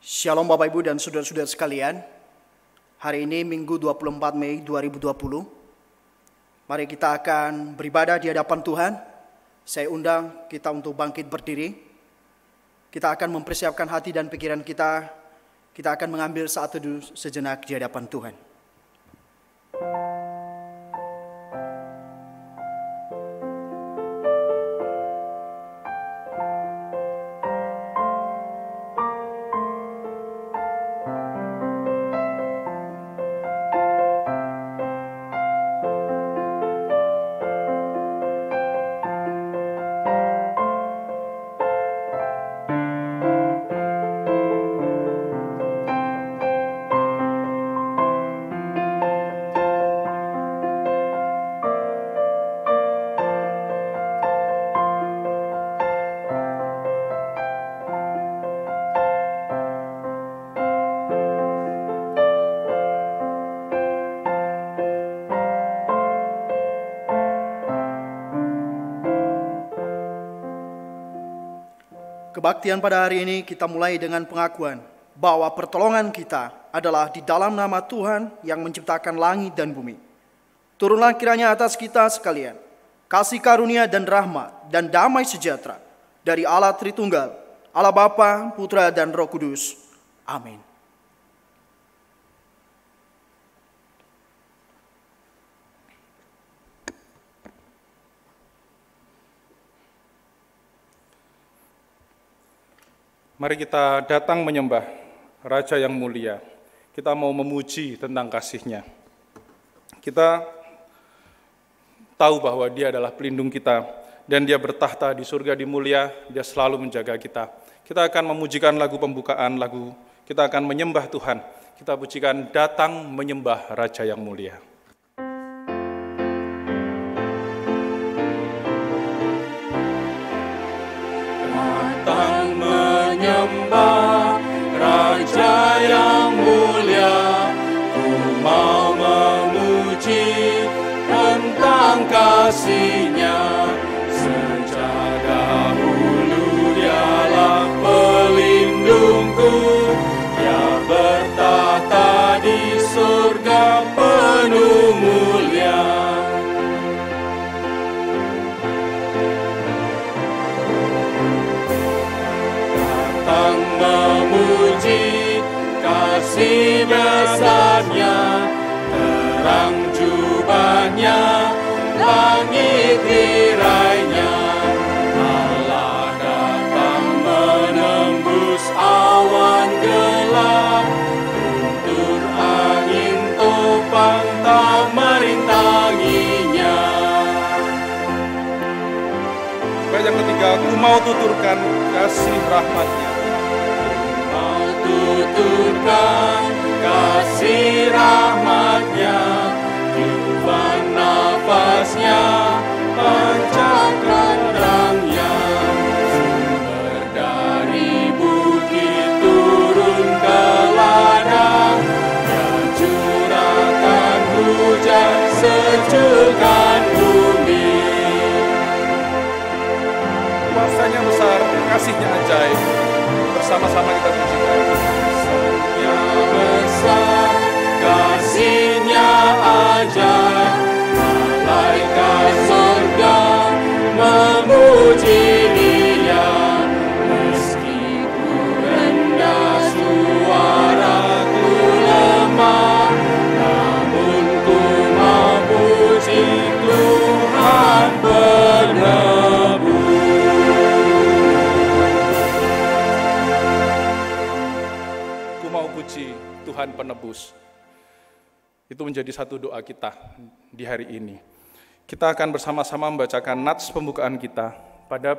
Shalom Bapak Ibu dan Saudara-saudara sekalian. Hari ini Minggu 24 Mei 2020. Mari kita akan beribadah di hadapan Tuhan. Saya undang kita untuk bangkit berdiri. Kita akan mempersiapkan hati dan pikiran kita. Kita akan mengambil saat teduh sejenak di hadapan Tuhan. Kebaktian pada hari ini kita mulai dengan pengakuan bahwa pertolongan kita adalah di dalam nama Tuhan yang menciptakan langit dan bumi. Turunlah kiranya atas kita sekalian kasih karunia dan rahmat dan damai sejahtera dari Allah Tritunggal, Allah Bapa, Putra dan Roh Kudus. Amin. Mari kita datang menyembah Raja yang mulia. Kita mau memuji tentang kasih-Nya. Kita tahu bahwa Dia adalah pelindung kita dan Dia bertahta di surga di mulia, Dia selalu menjaga kita. Kita akan memujikan lagu pembukaan, kita akan menyembah Tuhan. Kita pujikan datang menyembah Raja yang mulia. Menyembah Raja yang mulia, ku mau memuji tentang kasih-Nya. Sejak dahulu Dialah pelindungku, Dia bertahta di surga penuh mulia. Memuji kasih besar-Nya, terang jubah-Nya, langit tirai-Nya. Allah datang menembus awan gelap, guntur angin topan tak merintanginya. Yang ketiga, aku mau tuturkan kasih rahmat-Nya. Tuturkan kasih rahmat-Nya, tiupan nafas-Nya, pancarkan terang-Nya. Sumber dari bukit turun ke ladang, Dia curahkan hujan sejukkan bumi. Kuasa-Nya besar, kasih-Nya ajaib. Bersama-sama kita pujikan. Kuasa-Nya besar, kasih-Nya ajaib. Malaikat surga memuji Dia. Meskipun rendah suaraku lemah, namun ku mau puji Tuhan penebus. Tuhan penebus. Itu menjadi satu doa kita di hari ini. Kita akan bersama-sama membacakan nats pembukaan kita pada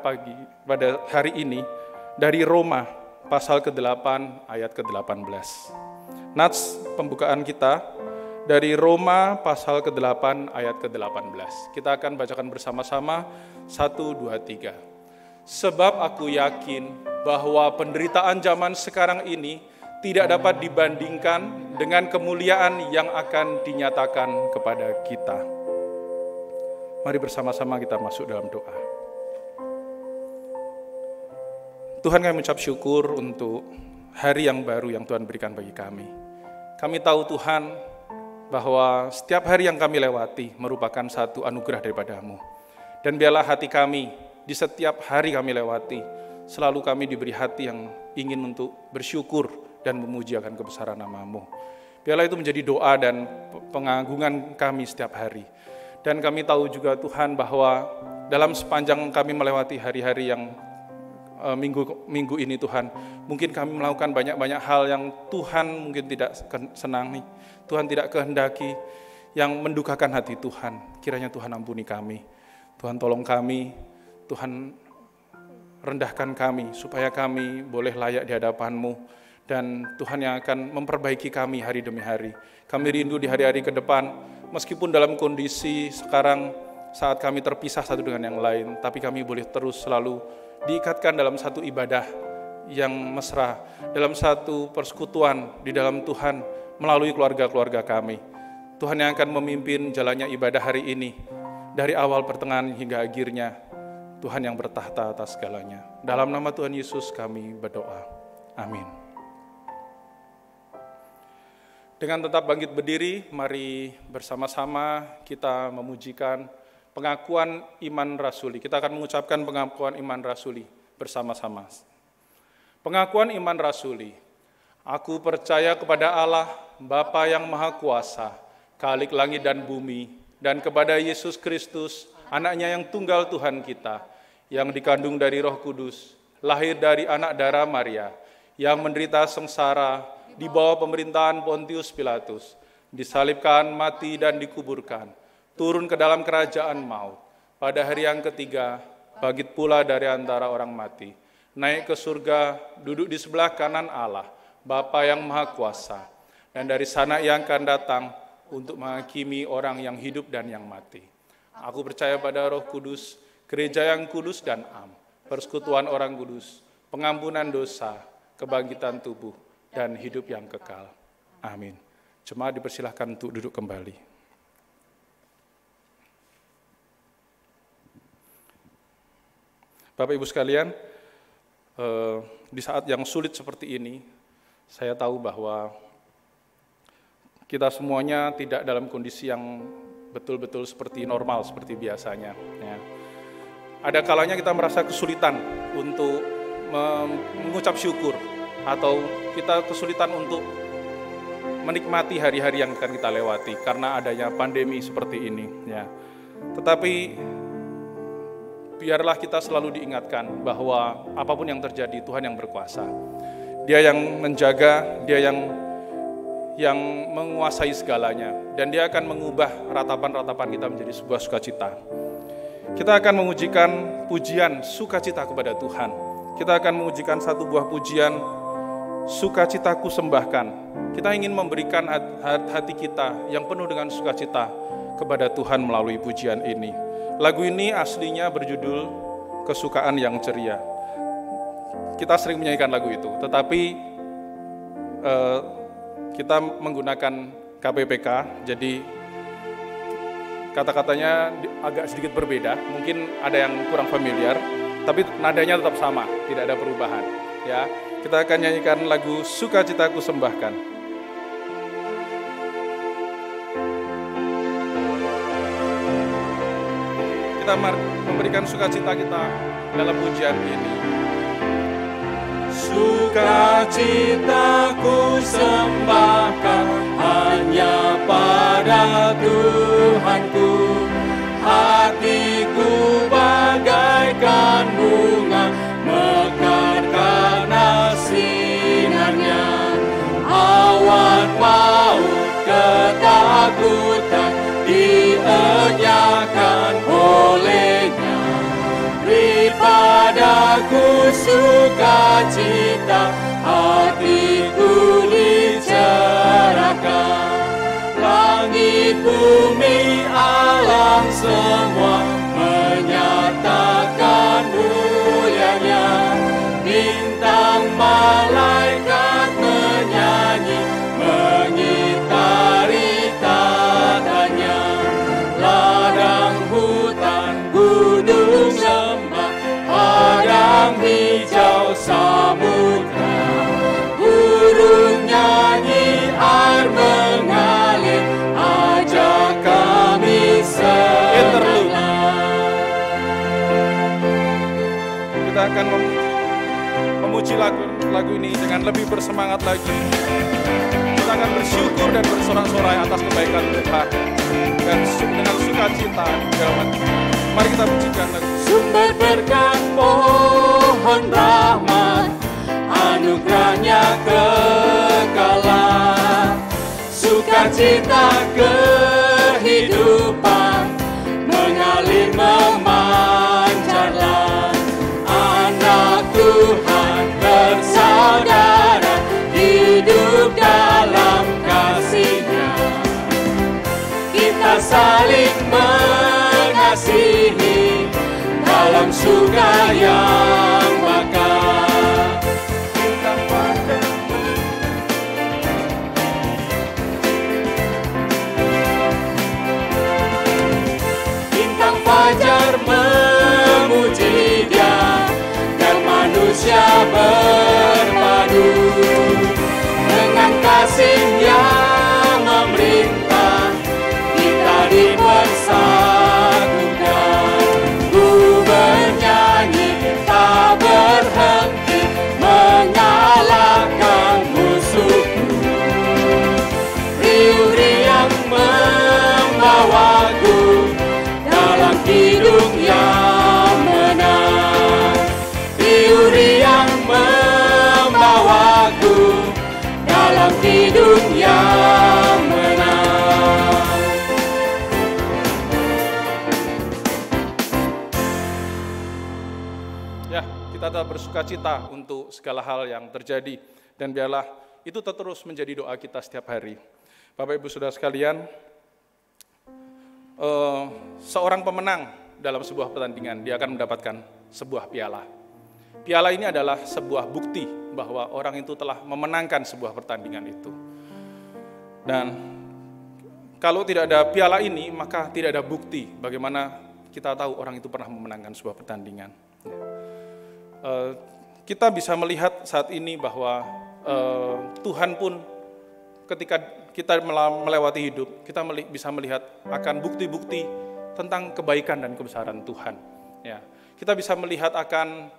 hari ini dari Roma pasal ke-8 ayat ke-18. Nats pembukaan kita dari Roma pasal ke-8 ayat ke-18. Kita akan bacakan bersama-sama 1, 2, 3. Sebab aku yakin bahwa penderitaan zaman sekarang ini tidak dapat dibandingkan dengan kemuliaan yang akan dinyatakan kepada kita. Mari bersama-sama kita masuk dalam doa. Tuhan, kami mengucap syukur untuk hari yang baru yang Tuhan berikan bagi kami. Kami tahu Tuhan bahwa setiap hari yang kami lewati merupakan satu anugerah daripada-Mu. Dan biarlah hati kami di setiap hari kami lewati, selalu kami diberi hati yang ingin untuk bersyukur dan memuji akan kebesaran nama-Mu. Biarlah itu menjadi doa dan pengagungan kami setiap hari. Dan kami tahu juga Tuhan bahwa dalam sepanjang kami melewati hari-hari yang minggu ini Tuhan, mungkin kami melakukan banyak-banyak hal yang Tuhan mungkin tidak senangi, Tuhan tidak kehendaki, yang mendukakan hati Tuhan. Kiranya Tuhan ampuni kami, Tuhan tolong kami, Tuhan rendahkan kami, supaya kami boleh layak di hadapan-Mu, dan Tuhan yang akan memperbaiki kami hari demi hari. Kami rindu di hari-hari ke depan, meskipun dalam kondisi sekarang saat kami terpisah satu dengan yang lain, tapi kami boleh terus selalu diikatkan dalam satu ibadah yang mesra, dalam satu persekutuan di dalam Tuhan melalui keluarga-keluarga kami. Tuhan yang akan memimpin jalannya ibadah hari ini, dari awal, pertengahan, hingga akhirnya. Tuhan yang bertahta atas segalanya. Dalam nama Tuhan Yesus kami berdoa. Amin. Dengan tetap bangkit berdiri, mari bersama-sama kita memujikan pengakuan iman rasuli. Kita akan mengucapkan pengakuan iman rasuli bersama-sama. Pengakuan iman rasuli. Aku percaya kepada Allah, Bapa yang Maha Kuasa, Khalik langit dan bumi, dan kepada Yesus Kristus, Anaknya yang tunggal Tuhan kita, yang dikandung dari Roh Kudus, lahir dari anak darah Maria, yang menderita sengsara di bawah pemerintahan Pontius Pilatus, disalibkan, mati, dan dikuburkan, turun ke dalam kerajaan maut. Pada hari yang ketiga, bangkit pula dari antara orang mati, naik ke surga, duduk di sebelah kanan Allah, Bapa yang Maha Kuasa, dan dari sana Ia akan datang untuk menghakimi orang yang hidup dan yang mati. Aku percaya pada Roh Kudus, gereja yang kudus dan am, persekutuan orang kudus, pengampunan dosa, kebangkitan tubuh, dan hidup yang kekal. Amin. Jemaat dipersilahkan untuk duduk kembali. Bapak Ibu sekalian, di saat yang sulit seperti ini, saya tahu bahwa kita semuanya tidak dalam kondisi yang betul-betul seperti normal, seperti biasanya. Ya. Ada kalanya kita merasa kesulitan untuk mengucap syukur, atau kita kesulitan untuk menikmati hari-hari yang akan kita lewati karena adanya pandemi seperti ini. Ya. Tetapi biarlah kita selalu diingatkan bahwa apapun yang terjadi, Tuhan yang berkuasa. Dia yang menjaga, Dia yang menguasai segalanya, dan Dia akan mengubah ratapan-ratapan kita menjadi sebuah sukacita. Kita akan mengujikan pujian sukacita kepada Tuhan. Kita akan mengujikan satu buah pujian, sukacitaku sembahkan. Kita ingin memberikan hati kita yang penuh dengan sukacita kepada Tuhan melalui pujian ini. Lagu ini aslinya berjudul Kesukaan yang Ceria. Kita sering menyanyikan lagu itu, tetapi kita menggunakan KPPK, jadi kata-katanya agak sedikit berbeda, mungkin ada yang kurang familiar, tapi nadanya tetap sama, tidak ada perubahan. Ya, kita akan nyanyikan lagu Sukacitaku Sembahkan. Kita memberikan sukacita kita dalam pujian ini. Sukacitaku sembahkan hanya pada Tuhanku. Hatiku bagaikan bunga mekar karena sinarnya. Awan maut ketakutan dienyakan olehnya. Padaku sukacita, hatiku dicerahkan. Langit bumi alam semua menyatakan mulianya. Bintang malaikat menyanyi mengitari tandanya. Ladang hutan gunung sembah, padang hijau samudra, Kita akan memuji lagu ini dengan lebih bersemangat lagi. Kita akan bersyukur dan bersorak-sorai atas kebaikan Tuhan dan dengan sukacita di dalam hati. Mari kita pujikan lagu. Sumber berkat, pohon rahmat, anugerahnya kekalan, sukacita kehidupan mengalir memancarlah. Anak Tuhan bersaudara hidup dalam kasih-Nya. Kita saling mengasihi dalam surga yang bakal. Bintang fajar memuji Dia dan manusia berpadu dengan kasih yang memerintah. Kita dipersatukan, ku bernyanyi tak berhenti mengalahkan musuhku. Riuh-riang membawaku dalam hidup yang menang. Riuh-riang membawaku dalam hidup yang menang. Ya, kita tetap bersukacita untuk segala hal yang terjadi. Dan biarlah itu terus menjadi doa kita setiap hari. Bapak Ibu Saudara sekalian, seorang pemenang dalam sebuah pertandingan, dia akan mendapatkan sebuah piala. Piala ini adalah sebuah bukti bahwa orang itu telah memenangkan sebuah pertandingan itu. Dan kalau tidak ada piala ini, maka tidak ada bukti bagaimana kita tahu orang itu pernah memenangkan sebuah pertandingan. Kita bisa melihat saat ini bahwa Tuhan pun ketika kita melewati hidup, kita bisa melihat akan bukti-bukti tentang kebaikan dan kebesaran Tuhan. Ya, kita bisa melihat akan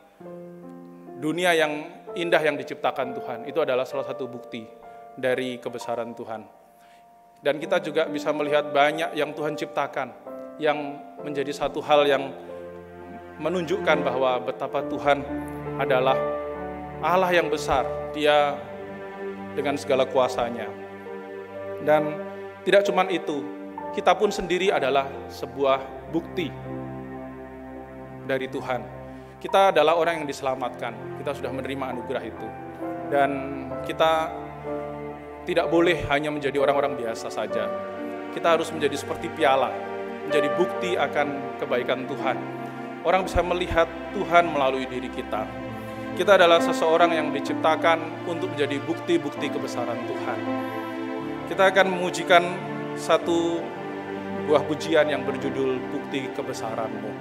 dunia yang indah yang diciptakan Tuhan. Itu adalah salah satu bukti dari kebesaran Tuhan. Dan kita juga bisa melihat banyak yang Tuhan ciptakan, yang menjadi satu hal yang menunjukkan bahwa betapa Tuhan adalah Allah yang besar. Dia dengan segala kuasanya. Dan tidak cuma itu, kita pun sendiri adalah sebuah bukti dari Tuhan. Kita adalah orang yang diselamatkan, kita sudah menerima anugerah itu. Dan kita tidak boleh hanya menjadi orang-orang biasa saja. Kita harus menjadi seperti piala, menjadi bukti akan kebaikan Tuhan. Orang bisa melihat Tuhan melalui diri kita. Kita adalah seseorang yang diciptakan untuk menjadi bukti-bukti kebesaran Tuhan. Kita akan memujikan satu buah pujian yang berjudul Bukti Kebesaran-Mu.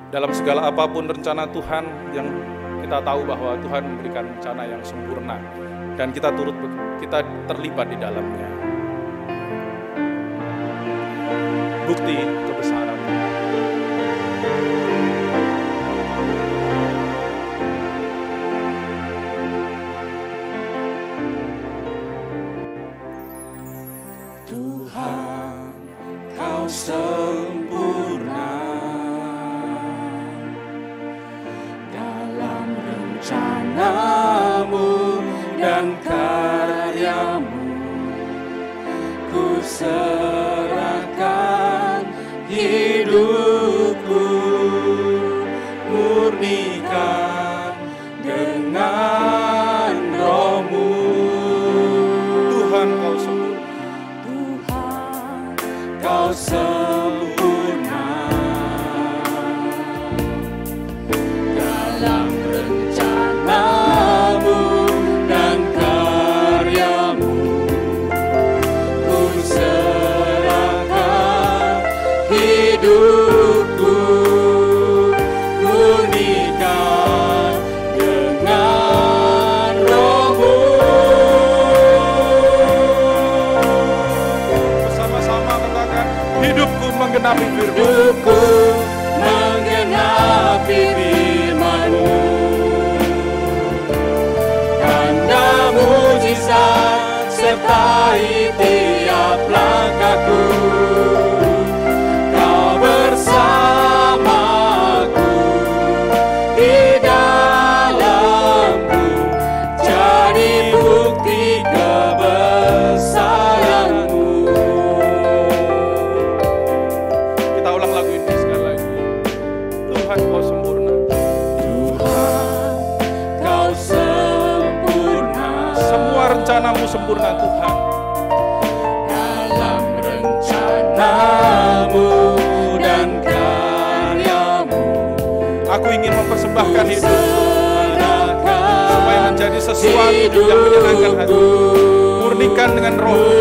Dalam segala apapun rencana Tuhan, yang kita tahu bahwa Tuhan memberikan rencana yang sempurna dan kita terlibat di dalamnya. Bukti kebesaran-Mu. Tuhan, Kau sempurna dalam rencana-Mu dan karya-Mu. Ku serahkan hidupku, murnikan dengan Roh-Mu. Tuhan, Kau sempurna. Kau sempurna dalam rencana-Mu dan karya-Mu. Ku serahkan sertai tiap langkahku. Kau bersamaku di dalamku, jadi bukti kebesaran-Mu. Kita ulang lagu ini sekali lagi. Tuhan Kau sempurna. Tuhan, Kau sempurna. Semua rencana-Mu sempurna Tuhan. Dalam rencana-Mu dan karya-Mu, Aku ingin mempersembahkan hidup supaya menjadi sesuatu yang menyenangkan hati. Murnikan dengan roh.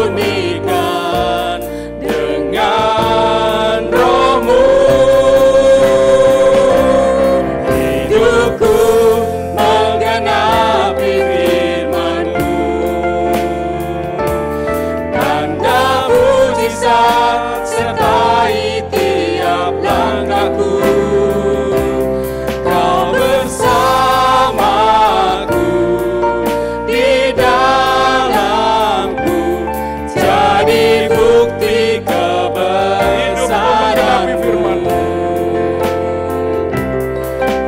murnikan dengan Roh-Mu. Hidupku menggenapi firman-Mu. Tanda mujizat sertai tiap langkahku. Kau bersamaku di dalamku, jadi bukti kebesaran-Mu.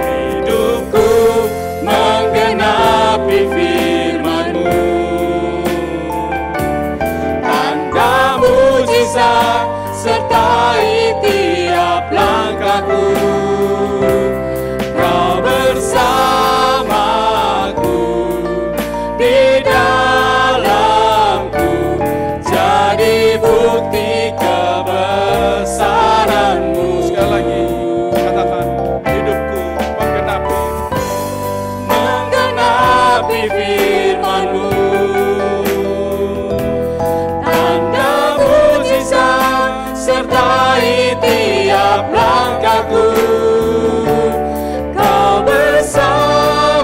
Hidupku menggenapi firman-Mu. Tanda mujizat sertai tiap langkahku. Kau bersamaku di dalamku, jadi bukti kebesaran-Mu. Sekali lagi katakan, hidupku menggenapi firman-Mu. Tanda mujizat sertai tiap langkahku. Kau bersamaku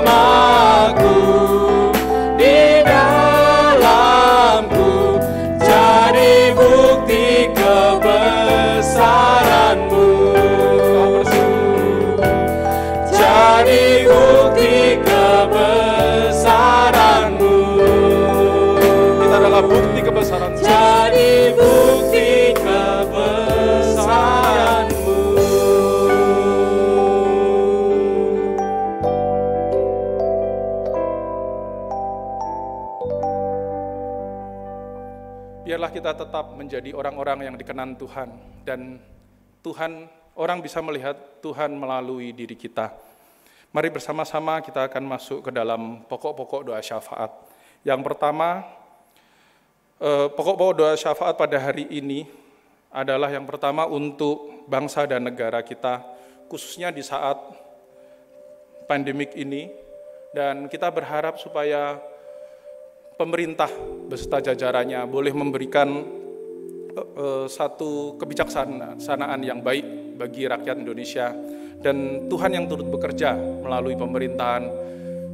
di dalamku, jadi bukti kebesaran-Mu. Jadi bukti kebesaran-Mu. Kita adalah bukti kebesaran. Jadi bukti kebesaran-Mu. Biarlah kita tetap menjadi orang-orang yang dikenan Tuhan, dan Tuhan, orang bisa melihat Tuhan melalui diri kita. Mari bersama-sama kita akan masuk ke dalam pokok-pokok doa syafaat. Yang pertama, pokok-pokok doa syafaat pada hari ini adalah yang pertama untuk bangsa dan negara kita, khususnya di saat pandemik ini, dan kita berharap supaya pemerintah beserta jajarannya boleh memberikan satu kebijaksanaan yang baik bagi rakyat Indonesia, dan Tuhan yang turut bekerja melalui pemerintahan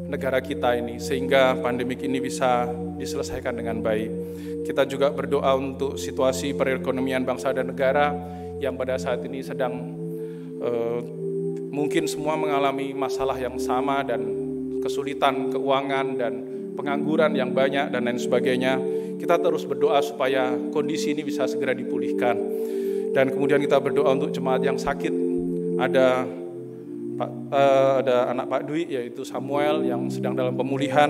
negara kita ini sehingga pandemik ini bisa diselesaikan dengan baik. Kita juga berdoa untuk situasi perekonomian bangsa dan negara yang pada saat ini sedang mungkin semua mengalami masalah yang sama dan kesulitan keuangan dan pengangguran yang banyak dan lain sebagainya. Kita terus berdoa supaya kondisi ini bisa segera dipulihkan. Dan kemudian kita berdoa untuk jemaat yang sakit. Ada anak Pak Dwi, yaitu Samuel yang sedang dalam pemulihan.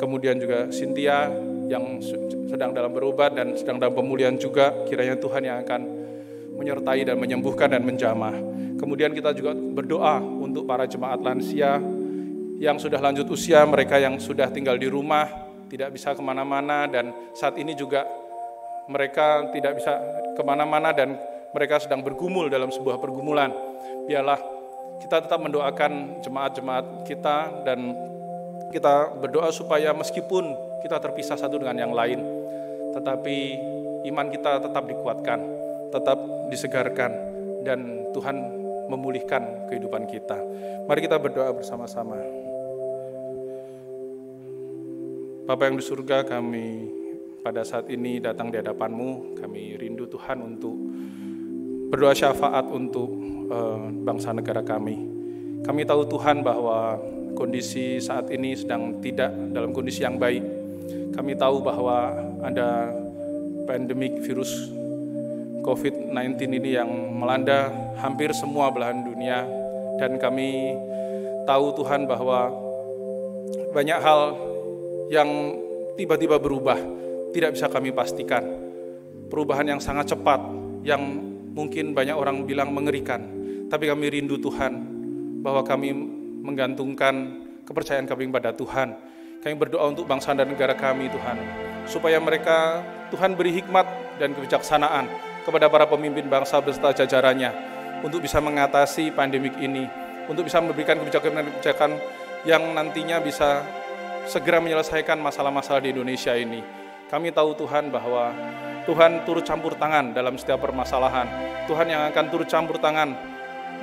Kemudian juga Cynthia yang sedang dalam berobat dan sedang dalam pemulihan juga. Kiranya Tuhan yang akan menyertai dan menyembuhkan dan menjamah. Kemudian kita juga berdoa untuk para jemaat lansia yang sudah lanjut usia, mereka yang sudah tinggal di rumah, tidak bisa kemana-mana, dan saat ini juga mereka tidak bisa kemana-mana dan mereka sedang bergumul dalam sebuah pergumulan. Biarlah kita tetap mendoakan jemaat-jemaat kita, dan kita berdoa supaya meskipun kita terpisah satu dengan yang lain, tetapi iman kita tetap dikuatkan, tetap disegarkan, dan Tuhan memulihkan kehidupan kita. Mari kita berdoa bersama-sama. Bapa yang di surga, kami pada saat ini datang di hadapan-Mu. Kami rindu Tuhan untuk berdoa syafaat untuk bangsa negara kami. Kami tahu Tuhan bahwa kondisi saat ini sedang tidak dalam kondisi yang baik. Kami tahu bahwa ada pandemik virus COVID-19 ini yang melanda hampir semua belahan dunia, dan kami tahu Tuhan bahwa banyak hal yang tiba-tiba berubah, tidak bisa kami pastikan. Perubahan yang sangat cepat, yang mungkin banyak orang bilang mengerikan, tapi kami rindu Tuhan, bahwa kami menggantungkan kepercayaan kami pada Tuhan. Kami berdoa untuk bangsa dan negara kami, Tuhan, supaya mereka, Tuhan beri hikmat dan kebijaksanaan kepada para pemimpin bangsa beserta jajarannya untuk bisa mengatasi pandemik ini, untuk bisa memberikan kebijakan-kebijakan yang nantinya bisa segera menyelesaikan masalah-masalah di Indonesia ini. Kami tahu Tuhan bahwa Tuhan turut campur tangan dalam setiap permasalahan. Tuhan yang akan turut campur tangan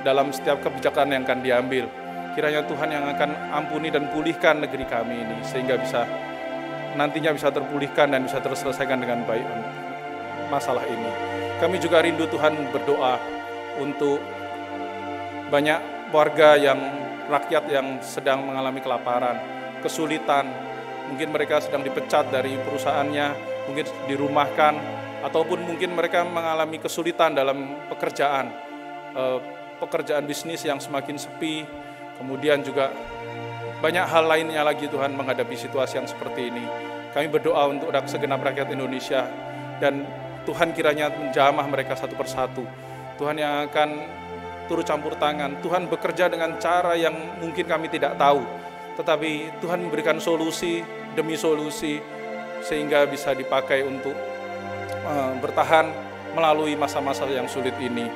dalam setiap kebijakan yang akan diambil. Kiranya Tuhan yang akan ampuni dan pulihkan negeri kami ini, sehingga bisa nantinya bisa terpulihkan dan bisa terselesaikan dengan baik masalah ini. Kami juga rindu Tuhan berdoa untuk banyak warga rakyat yang sedang mengalami kelaparan, kesulitan, mungkin mereka sedang dipecat dari perusahaannya, mungkin dirumahkan, ataupun mungkin mereka mengalami kesulitan dalam pekerjaan bisnis yang semakin sepi, kemudian juga banyak hal lainnya lagi Tuhan menghadapi situasi yang seperti ini. Kami berdoa untuk segenap rakyat Indonesia, dan Tuhan kiranya menjamah mereka satu persatu. Tuhan yang akan turut campur tangan. Tuhan bekerja dengan cara yang mungkin kami tidak tahu, tetapi Tuhan memberikan solusi demi solusi sehingga bisa dipakai untuk bertahan melalui masa-masa yang sulit ini.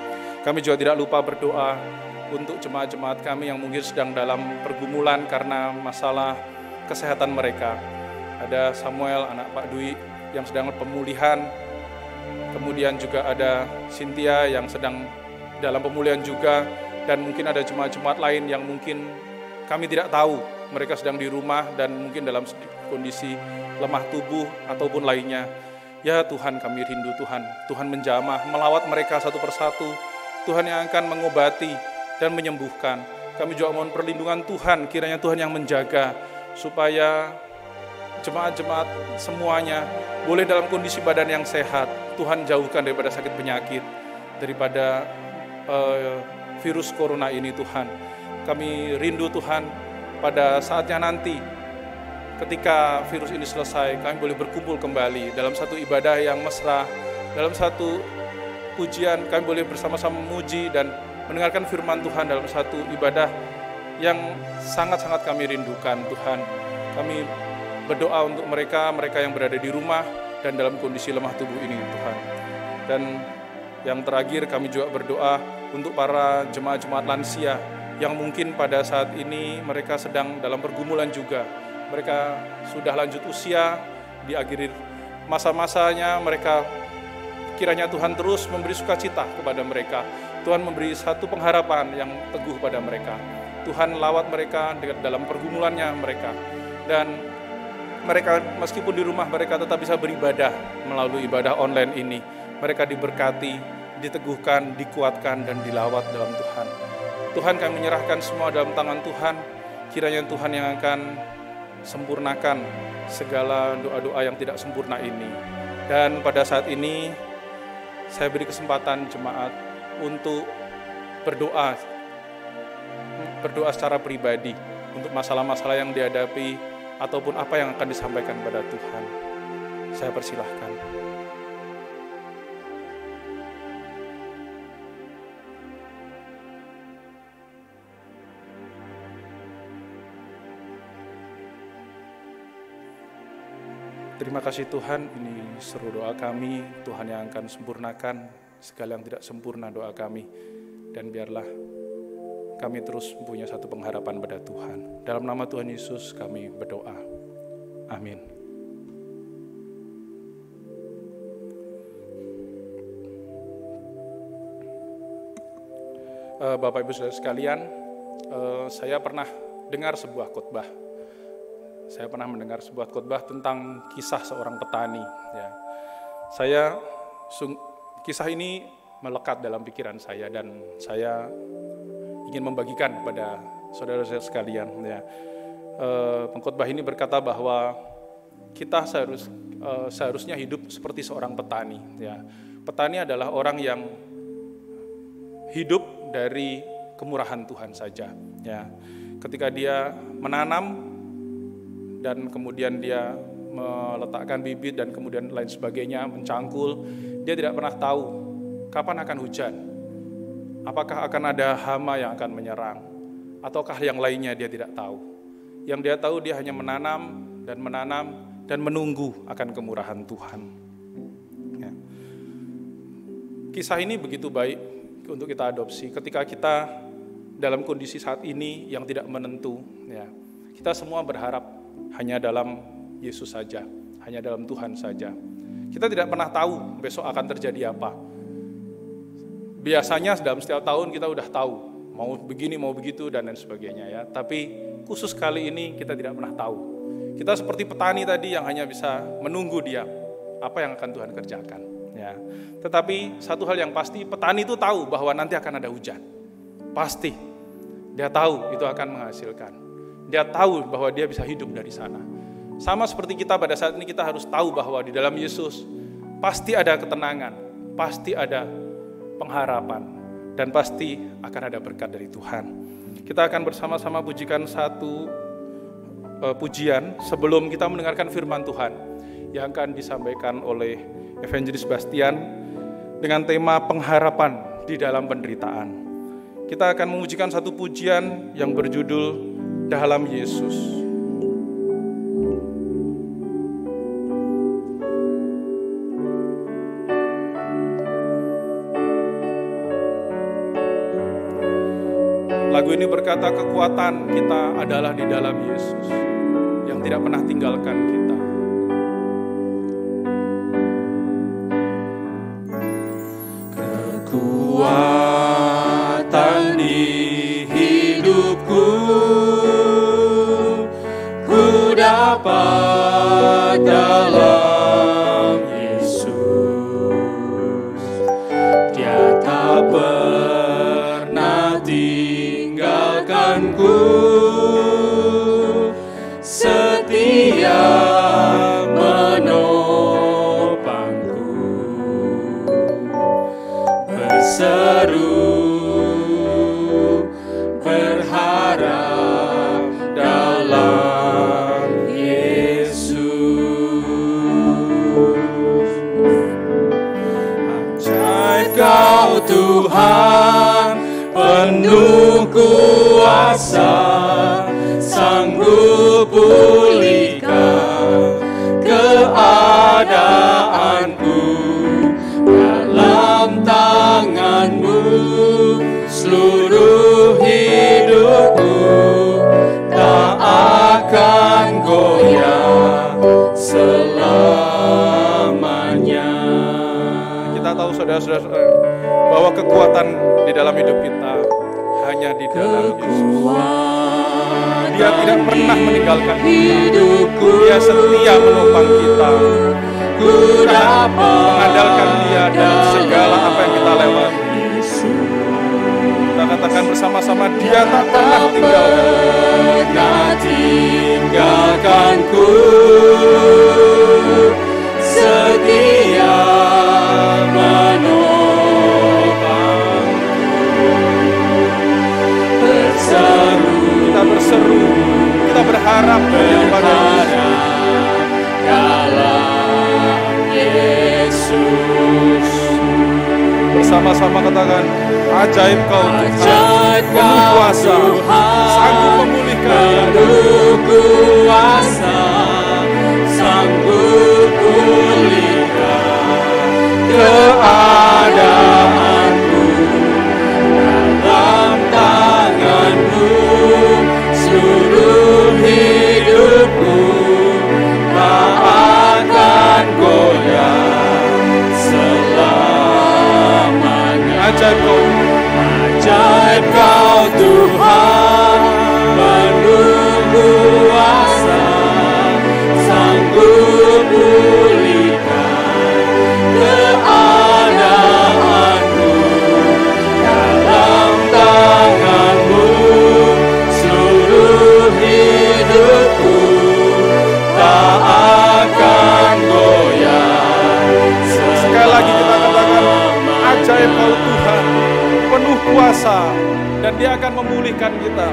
Kami juga tidak lupa berdoa untuk jemaat-jemaat kami yang mungkin sedang dalam pergumulan karena masalah kesehatan mereka. Ada Samuel, anak Pak Dwi, yang sedang pemulihan. Kemudian juga ada Cynthia yang sedang dalam pemulihan juga, dan mungkin ada jemaat-jemaat lain yang mungkin kami tidak tahu, mereka sedang di rumah dan mungkin dalam kondisi lemah tubuh ataupun lainnya. Ya Tuhan, kami rindu Tuhan. Tuhan menjamah, melawat mereka satu persatu. Tuhan yang akan mengobati dan menyembuhkan. Kami juga mohon perlindungan Tuhan, kiranya Tuhan yang menjaga supaya jemaat-jemaat semuanya boleh dalam kondisi badan yang sehat. Tuhan jauhkan daripada sakit penyakit, daripada virus corona ini Tuhan. Kami rindu Tuhan pada saatnya nanti ketika virus ini selesai, kami boleh berkumpul kembali dalam satu ibadah yang mesra, dalam satu pujian, kami boleh bersama-sama memuji dan mendengarkan firman Tuhan dalam satu ibadah yang sangat-sangat kami rindukan Tuhan. Kami berdoa untuk mereka yang berada di rumah dan dalam kondisi lemah tubuh ini Tuhan. Dan yang terakhir kami juga berdoa untuk para jemaat-jemaat lansia yang mungkin pada saat ini mereka sedang dalam pergumulan juga. Mereka sudah lanjut usia, di akhir masa-masanya mereka, kiranya Tuhan terus memberi sukacita kepada mereka. Tuhan memberi satu pengharapan yang teguh pada mereka. Tuhan lawat mereka dalam pergumulannya mereka. Dan mereka meskipun di rumah mereka tetap bisa beribadah melalui ibadah online ini. Mereka diberkati, diteguhkan, dikuatkan, dan dilawat dalam Tuhan. Tuhan, kami menyerahkan semua dalam tangan Tuhan. Kiranya Tuhan yang akan sempurnakan segala doa-doa yang tidak sempurna ini. Dan pada saat ini saya beri kesempatan jemaat untuk berdoa secara pribadi untuk masalah-masalah yang dihadapi ataupun apa yang akan disampaikan pada Tuhan. Saya persilahkan. Terima kasih Tuhan, ini seru doa kami, Tuhan yang akan sempurnakan segala yang tidak sempurna doa kami. Dan biarlah kami terus punya satu pengharapan pada Tuhan. Dalam nama Tuhan Yesus kami berdoa. Amin. Bapak Ibu Saudara sekalian, saya pernah dengar sebuah khotbah. Saya pernah mendengar sebuah khotbah tentang kisah seorang petani. Ya. Kisah ini melekat dalam pikiran saya dan saya ingin membagikan kepada saudara-saudara sekalian. Ya. Pengkhotbah ini berkata bahwa kita seharusnya hidup seperti seorang petani. Ya, petani adalah orang yang hidup dari kemurahan Tuhan saja. Ya, ketika dia menanam dan kemudian dia meletakkan bibit dan kemudian lain sebagainya, mencangkul, dia tidak pernah tahu kapan akan hujan, apakah akan ada hama yang akan menyerang, ataukah yang lainnya dia tidak tahu. Yang dia tahu dia hanya menanam dan menunggu akan kemurahan Tuhan. Ya. Kisah ini begitu baik untuk kita adopsi ketika kita dalam kondisi saat ini yang tidak menentu. Ya. Kita semua berharap hanya dalam Yesus saja, hanya dalam Tuhan saja. Kita tidak pernah tahu besok akan terjadi apa. Biasanya dalam setiap tahun kita udah tahu mau begini, mau begitu dan lain sebagainya ya. Tapi khusus kali ini kita tidak pernah tahu. Kita seperti petani tadi yang hanya bisa menunggu dia apa yang akan Tuhan kerjakan. Ya. Tetapi satu hal yang pasti, petani itu tahu bahwa nanti akan ada hujan. Pasti. Dia tahu itu akan menghasilkan. Dia tahu bahwa dia bisa hidup dari sana. Sama seperti kita pada saat ini, kita harus tahu bahwa di dalam Yesus pasti ada ketenangan, pasti ada pengharapan, dan pasti akan ada berkat dari Tuhan. Kita akan bersama-sama pujikan satu pujian sebelum kita mendengarkan firman Tuhan yang akan disampaikan oleh Evangelis Bastian dengan tema pengharapan di dalam penderitaan. Kita akan memujikan satu pujian yang berjudul Dalam Yesus. Lagu ini berkata kekuatan kita adalah di dalam Yesus yang tidak pernah tinggalkan kita. Kekuatan di hidupku, ku dapat dalam Yesus. Dia tak pernah tinggalkanku, setia menopangku, berseru berharap dalam Yesus. Ajaib Kau Tuhan, penuh kuasa, sanggup pulihkan keadaanku. Dalam tangan-Mu seluruh hidupku tak akan goyah selamanya. Kita tahu saudara-saudara bahwa kekuatan di dalam hidup kita hanya di dalam Yesus. Dia tidak pernah meninggalkan kita. Dia setia menopang kita. Kita mengandalkan Dia dalam segala apa yang kita lewati. Kita katakan bersama-sama, Dia tak pernah tinggalkanku, setia kita berseru, kita berharap kepada dalam Yesus. Bersama-sama katakan, ajaib Kau Tuhan, penuh kuasa, sanggup memulihkan, penuh kuasa, sanggup pulihkan keadaanku. Dalam tangan-Mu seluruh hidupku tak akan goyah selamanya. Ajaib Kau Tuhan, memulihkan kita.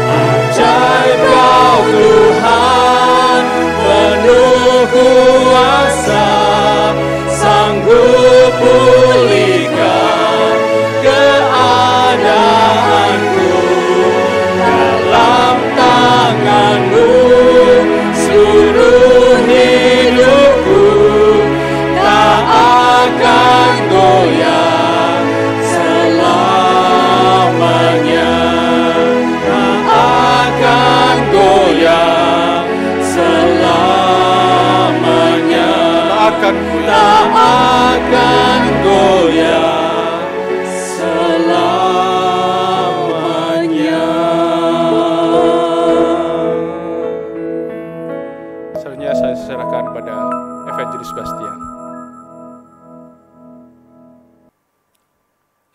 Ajaib Kau Tuhan, penuh kuasa, sanggup pulihkan keadaanku. Dalam tangan-Mu seluruh hidupku tak akan goyah selamanya. Tak akan goyah selamanya. Tak akan goyah selamanya. Selanjutnya saya serahkan pada Evangelis Bastian.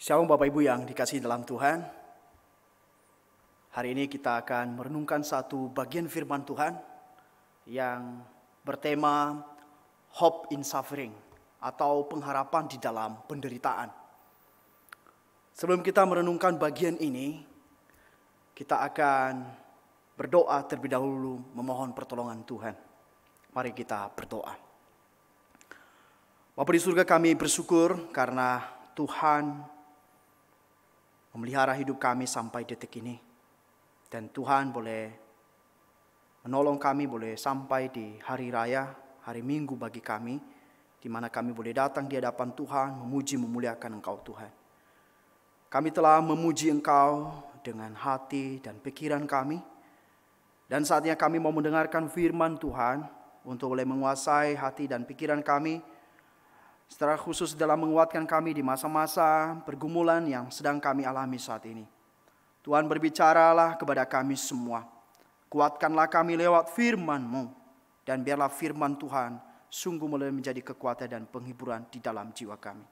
Shalom Bapak Ibu yang dikasihi dalam Tuhan. Hari ini kita akan merenungkan satu bagian firman Tuhan yang bertema Hope in Suffering atau pengharapan di dalam penderitaan. Sebelum kita merenungkan bagian ini, kita akan berdoa terlebih dahulu memohon pertolongan Tuhan. Mari kita berdoa. Bapa di surga, kami bersyukur karena Tuhan memelihara hidup kami sampai detik ini. Dan Tuhan boleh menolong kami, boleh sampai di hari raya, hari Minggu bagi kami, di mana kami boleh datang di hadapan Tuhan, memuji, memuliakan Engkau Tuhan. Kami telah memuji Engkau dengan hati dan pikiran kami, dan saatnya kami mau mendengarkan firman Tuhan untuk boleh menguasai hati dan pikiran kami, secara khusus dalam menguatkan kami di masa-masa pergumulan yang sedang kami alami saat ini. Tuhan, berbicaralah kepada kami semua. Kuatkanlah kami lewat firman-Mu. Dan biarlah firman Tuhan sungguh boleh menjadi kekuatan dan penghiburan di dalam jiwa kami.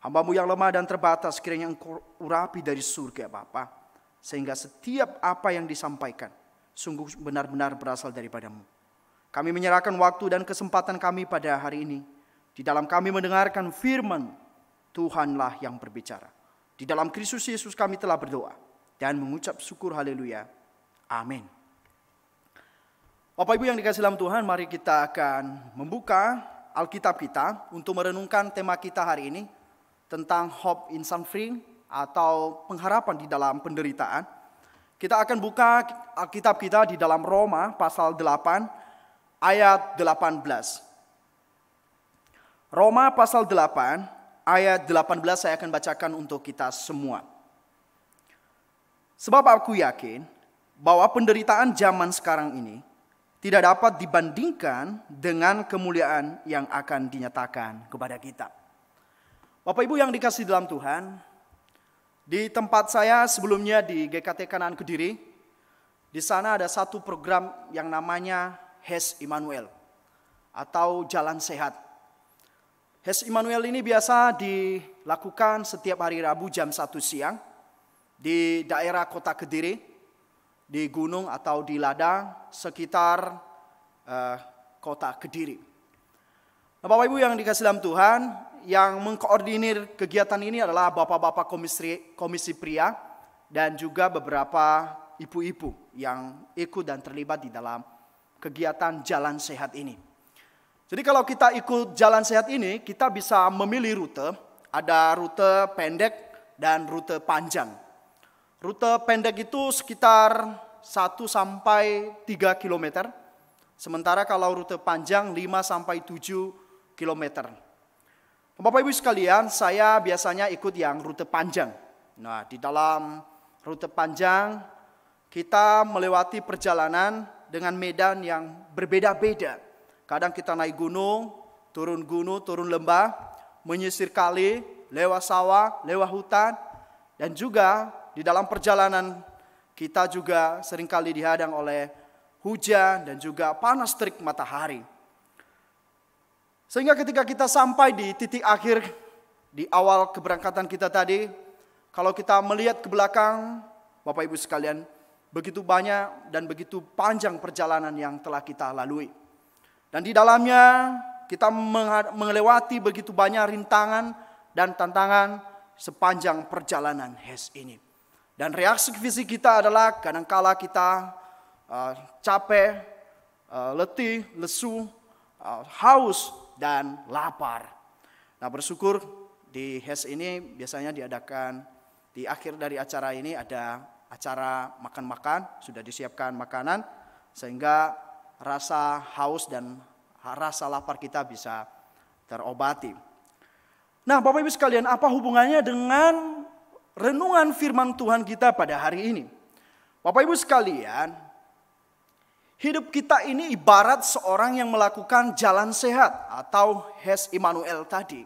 Hamba-Mu yang lemah dan terbatas, kiranya Engkau urapi dari surga Bapa, sehingga setiap apa yang disampaikan sungguh benar-benar berasal daripada-Mu. Kami menyerahkan waktu dan kesempatan kami pada hari ini. Di dalam kami mendengarkan firman, Tuhanlah yang berbicara. Di dalam Kristus Yesus kami telah berdoa dan mengucap syukur, haleluya, amin. Bapak Ibu yang dikasihi dalam Tuhan, mari kita akan membuka Alkitab kita untuk merenungkan tema kita hari ini tentang Hope in Suffering atau pengharapan di dalam penderitaan. Kita akan buka Alkitab kita di dalam Roma pasal 8 ayat 18. Roma pasal 8 ayat 18 saya akan bacakan untuk kita semua. Sebab aku yakin bahwa penderitaan zaman sekarang ini tidak dapat dibandingkan dengan kemuliaan yang akan dinyatakan kepada kita. Bapak Ibu yang dikasihi dalam Tuhan, di tempat saya sebelumnya di GKT Kanaan Kediri, di sana ada satu program yang namanya HES Immanuel atau Jalan Sehat. HES Immanuel ini biasa dilakukan setiap hari Rabu jam 1 siang di daerah kota Kediri, di gunung atau di ladang sekitar kota Kediri. Nah, Bapak Ibu yang dikasihi dalam Tuhan, yang mengkoordinir kegiatan ini adalah bapak-bapak komisi pria dan juga beberapa ibu-ibu yang ikut dan terlibat di dalam kegiatan Jalan Sehat ini. Jadi kalau kita ikut Jalan Sehat ini, kita bisa memilih rute. Ada rute pendek dan rute panjang. Rute pendek itu sekitar 1 sampai 3 km. Sementara kalau rute panjang 5 sampai 7 km. Bapak Ibu sekalian, saya biasanya ikut yang rute panjang. Nah, di dalam rute panjang kita melewati perjalanan dengan medan yang berbeda-beda. Kadang kita naik gunung, turun lembah, menyisir kali, lewat sawah, lewat hutan, dan juga di dalam perjalanan kita juga seringkali dihadang oleh hujan dan juga panas terik matahari. Sehingga ketika kita sampai di titik akhir di awal keberangkatan kita tadi, kalau kita melihat ke belakang, Bapak Ibu sekalian, begitu banyak dan begitu panjang perjalanan yang telah kita lalui. Dan di dalamnya kita melewati begitu banyak rintangan dan tantangan sepanjang perjalanan HES ini. Dan reaksi fisik kita adalah kadangkala kita capek, letih, lesu, haus, dan lapar. Nah, bersyukur di HES ini biasanya diadakan di akhir dari acara ini ada acara makan-makan, sudah disiapkan makanan sehingga rasa haus dan rasa lapar kita bisa terobati. Nah, Bapak Ibu sekalian, apa hubungannya dengan renungan firman Tuhan kita pada hari ini? Bapak Ibu sekalian, hidup kita ini ibarat seorang yang melakukan jalan sehat atau HES Immanuel tadi.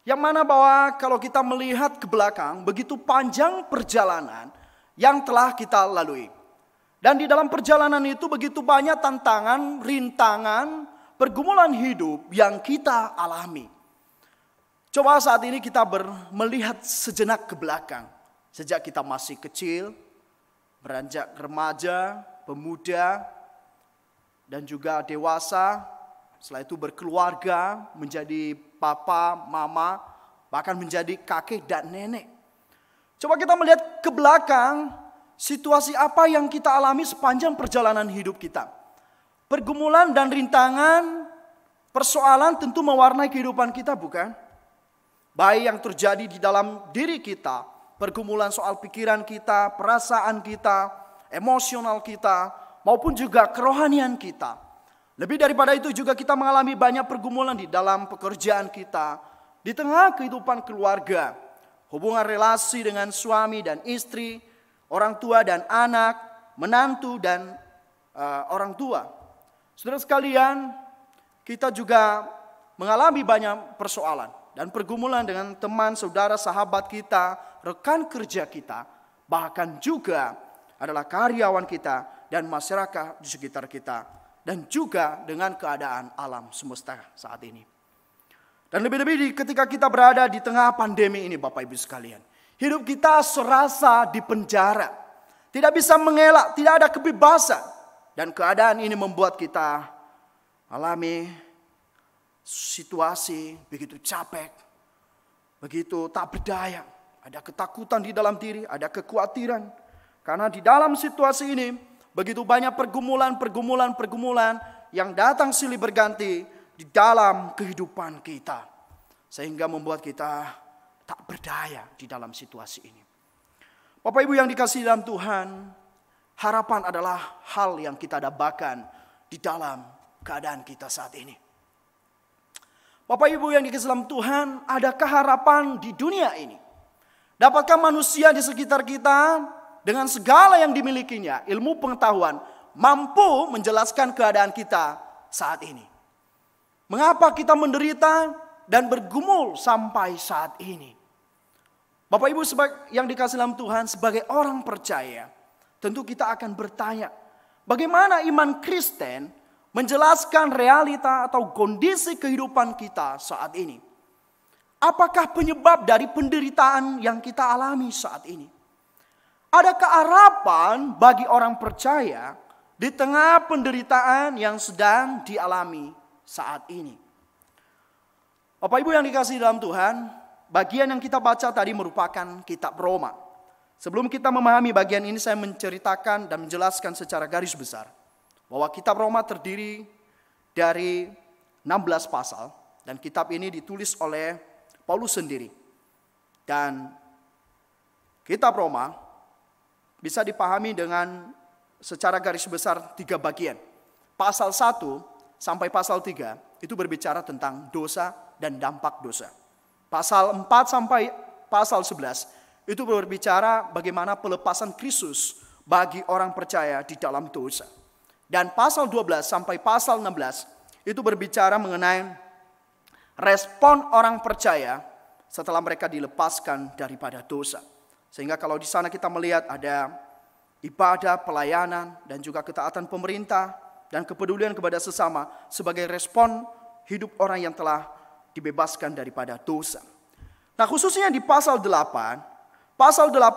Yang mana bahwa kalau kita melihat ke belakang, begitu panjang perjalanan yang telah kita lalui. Dan di dalam perjalanan itu begitu banyak tantangan, rintangan, pergumulan hidup yang kita alami. Coba saat ini kita melihat sejenak ke belakang. Sejak kita masih kecil, beranjak remaja, pemuda, dan juga dewasa. Setelah itu berkeluarga, menjadi papa, mama, bahkan menjadi kakek dan nenek. Coba kita melihat ke belakang, situasi apa yang kita alami sepanjang perjalanan hidup kita. Pergumulan dan rintangan, persoalan tentu mewarnai kehidupan kita, bukan? Baik yang terjadi di dalam diri kita, pergumulan soal pikiran kita, perasaan kita, emosional kita, maupun juga kerohanian kita. Lebih daripada itu juga kita mengalami banyak pergumulan di dalam pekerjaan kita, di tengah kehidupan keluarga, hubungan relasi dengan suami dan istri, orang tua dan anak, menantu dan orang tua. Saudara sekalian, kita juga mengalami banyak persoalan dan pergumulan dengan teman, saudara, sahabat kita, rekan kerja kita, bahkan juga adalah karyawan kita dan masyarakat di sekitar kita, dan juga dengan keadaan alam semesta saat ini. Dan lebih-lebih ketika kita berada di tengah pandemi ini, Bapak Ibu sekalian, hidup kita serasa di penjara, tidak bisa mengelak, tidak ada kebebasan. Dan keadaan ini membuat kita alami situasi begitu capek, begitu tak berdaya. Ada ketakutan di dalam diri, ada kekhawatiran. Karena di dalam situasi ini begitu banyak pergumulan yang datang silih berganti di dalam kehidupan kita. Sehingga membuat kita tak berdaya di dalam situasi ini. Bapak Ibu yang dikasihi dalam Tuhan, harapan adalah hal yang kita dapatkan di dalam keadaan kita saat ini. Bapak Ibu yang dikasihi dalam Tuhan, adakah harapan di dunia ini? Dapatkah manusia di sekitar kita dengan segala yang dimilikinya, ilmu pengetahuan, mampu menjelaskan keadaan kita saat ini? Mengapa kita menderita dan bergumul sampai saat ini? Bapak Ibu yang dikasihi dalam Tuhan, sebagai orang percaya, tentu kita akan bertanya, bagaimana iman Kristen menjelaskan realita atau kondisi kehidupan kita saat ini? Apakah penyebab dari penderitaan yang kita alami saat ini? Adakah harapan bagi orang percaya di tengah penderitaan yang sedang dialami saat ini? Bapak Ibu yang dikasihi dalam Tuhan, bagian yang kita baca tadi merupakan kitab Roma. Sebelum kita memahami bagian ini, saya menceritakan dan menjelaskan secara garis besar bahwa kitab Roma terdiri dari 16 pasal dan kitab ini ditulis oleh Paulus sendiri. Dan kitab Roma bisa dipahami dengan secara garis besar 3 bagian. Pasal 1 sampai pasal 3 itu berbicara tentang dosa dan dampak dosa. Pasal 4 sampai pasal 11 itu berbicara bagaimana pelepasan Kristus bagi orang percaya di dalam dosa. Dan pasal 12 sampai pasal 16 itu berbicara mengenai respon orang percaya setelah mereka dilepaskan daripada dosa. Sehingga kalau di sana kita melihat ada ibadah, pelayanan, dan juga ketaatan pemerintah dan kepedulian kepada sesama sebagai respon hidup orang yang telah dibebaskan daripada dosa. Nah, khususnya di pasal 8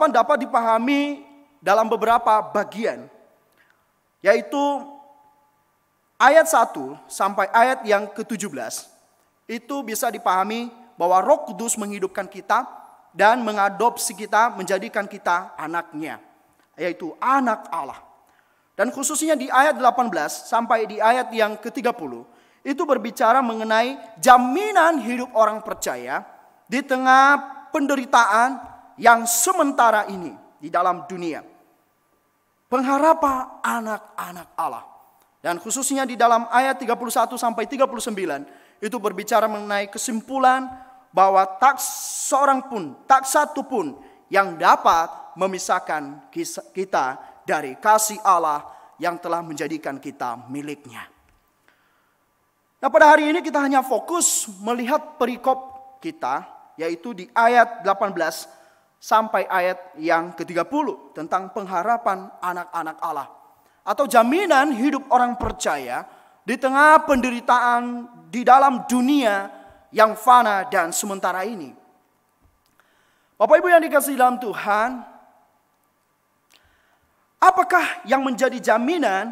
dapat dipahami dalam beberapa bagian, yaitu ayat 1 sampai ayat yang ke-17 itu bisa dipahami bahwa Roh Kudus menghidupkan kita dan mengadopsi kita, menjadikan kita anaknya, yaitu anak Allah. Dan khususnya di ayat 18 sampai di ayat yang ke-30 itu berbicara mengenai jaminan hidup orang percaya di tengah penderitaan yang sementara ini di dalam dunia. Pengharapan anak-anak Allah. Dan khususnya di dalam ayat 31 sampai 39 itu berbicara mengenai kesimpulan bahwa tak satu pun yang dapat memisahkan kita dari kasih Allah yang telah menjadikan kita miliknya. Nah, pada hari ini kita hanya fokus melihat perikop kita, yaitu di ayat 18 sampai ayat yang ke-30 tentang pengharapan anak-anak Allah. Atau jaminan hidup orang percaya di tengah penderitaan di dalam dunia yang fana dan sementara ini. Bapak Ibu yang dikasihi dalam Tuhan, apakah yang menjadi jaminan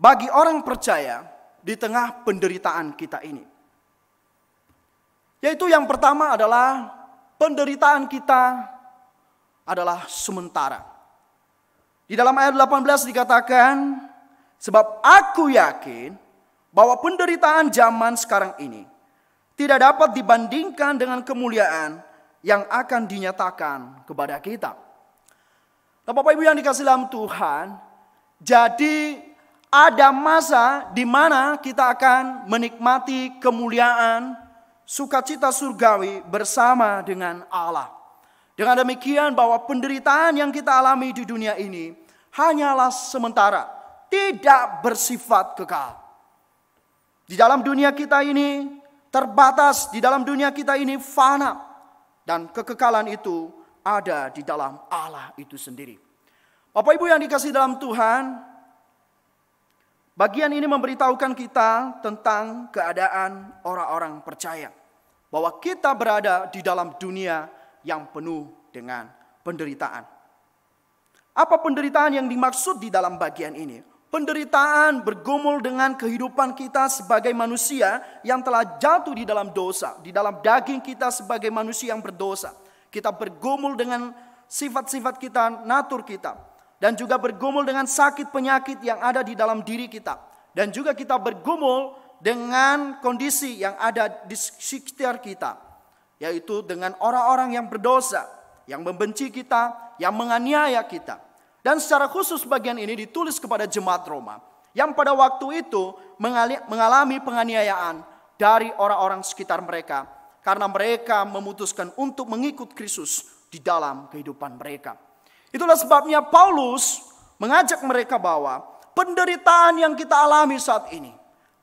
bagi orang percaya di tengah penderitaan kita ini? Yaitu yang pertama adalah penderitaan kita adalah sementara. Di dalam ayat 18 dikatakan, sebab aku yakin bahwa penderitaan zaman sekarang ini tidak dapat dibandingkan dengan kemuliaan yang akan dinyatakan kepada kita. Nah, Bapak Ibu yang dikasihi dalam Tuhan, jadi ada masa di mana kita akan menikmati kemuliaan, sukacita surgawi bersama dengan Allah. Dengan demikian bahwa penderitaan yang kita alami di dunia ini hanyalah sementara, tidak bersifat kekal. Di dalam dunia kita ini terbatas, di dalam dunia kita ini fana, dan kekekalan itu ada di dalam Allah itu sendiri. Bapak Ibu yang dikasihi dalam Tuhan, bagian ini memberitahukan kita tentang keadaan orang-orang percaya, bahwa kita berada di dalam dunia yang penuh dengan penderitaan. Apa penderitaan yang dimaksud di dalam bagian ini? Penderitaan bergumul dengan kehidupan kita sebagai manusia yang telah jatuh di dalam dosa. Di dalam daging kita sebagai manusia yang berdosa. Kita bergumul dengan sifat-sifat kita, natur kita. Dan juga bergumul dengan sakit penyakit yang ada di dalam diri kita. Dan juga kita bergumul dengan kondisi yang ada di sekitar kita. Yaitu dengan orang-orang yang berdosa, yang membenci kita, yang menganiaya kita. Dan secara khusus bagian ini ditulis kepada jemaat Roma, yang pada waktu itu mengalami penganiayaan dari orang-orang sekitar mereka, karena mereka memutuskan untuk mengikut Kristus di dalam kehidupan mereka. Itulah sebabnya Paulus mengajak mereka bahwa penderitaan yang kita alami saat ini,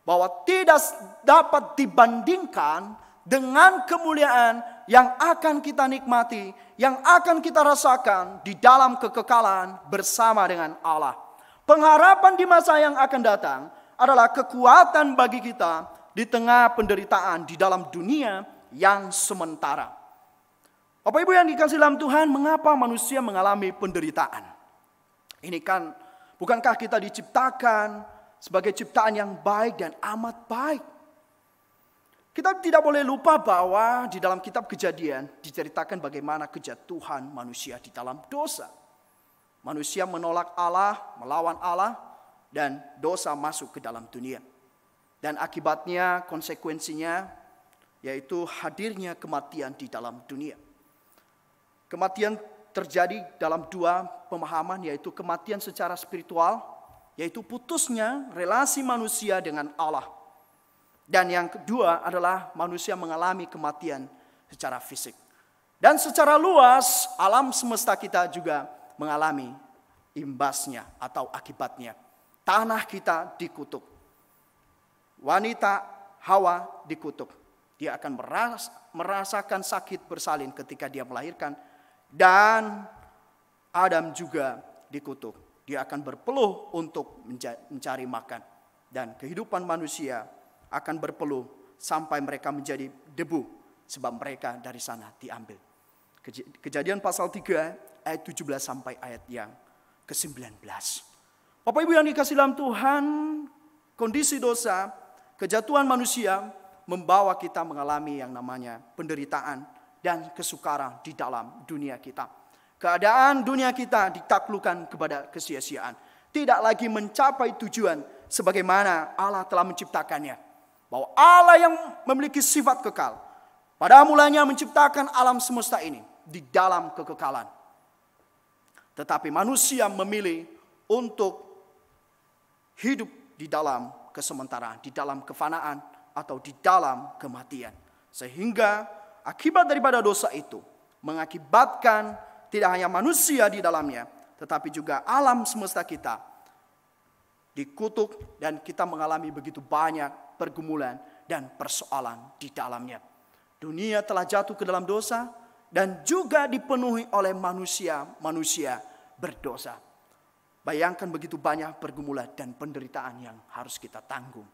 bahwa tidak dapat dibandingkan dengan kemuliaan yang akan kita nikmati, yang akan kita rasakan di dalam kekekalan bersama dengan Allah. Pengharapan di masa yang akan datang adalah kekuatan bagi kita di tengah penderitaan di dalam dunia yang sementara. Bapak Ibu yang dikasihi dalam Tuhan, mengapa manusia mengalami penderitaan? Ini kan, bukankah kita diciptakan sebagai ciptaan yang baik dan amat baik? Kita tidak boleh lupa bahwa di dalam kitab Kejadian diceritakan bagaimana kejatuhan manusia di dalam dosa. Manusia menolak Allah, melawan Allah, dan dosa masuk ke dalam dunia. Dan akibatnya, konsekuensinya, yaitu hadirnya kematian di dalam dunia. Kematian terjadi dalam dua pemahaman, yaitu kematian secara spiritual, yaitu putusnya relasi manusia dengan Allah. Dan yang kedua adalah manusia mengalami kematian secara fisik. Dan secara luas alam semesta kita juga mengalami imbasnya atau akibatnya. Tanah kita dikutuk. Wanita Hawa dikutuk. Dia akan merasakan sakit bersalin ketika dia melahirkan. Dan Adam juga dikutuk. Dia akan berpeluh untuk mencari makan. Dan kehidupan manusia akan berpeluh sampai mereka menjadi debu, sebab mereka dari sana diambil. Kejadian pasal 3 ayat 17 sampai ayat yang ke-19. Bapak Ibu yang dikasihi dalam Tuhan, kondisi dosa, kejatuhan manusia membawa kita mengalami yang namanya penderitaan dan kesukaran di dalam dunia kita. Keadaan dunia kita ditaklukkan kepada kesia-siaan. Tidak lagi mencapai tujuan sebagaimana Allah telah menciptakannya. Bahwa Allah yang memiliki sifat kekal, pada mulanya menciptakan alam semesta ini di dalam kekekalan. Tetapi manusia memilih untuk hidup di dalam kesementaraan, di dalam kefanaan, atau di dalam kematian. Sehingga akibat daripada dosa itu mengakibatkan tidak hanya manusia di dalamnya, tetapi juga alam semesta kita dikutuk dan kita mengalami begitu banyak pergumulan dan persoalan di dalamnya. Dunia telah jatuh ke dalam dosa dan juga dipenuhi oleh manusia berdosa. Bayangkan begitu banyak pergumulan dan penderitaan yang harus kita tanggung.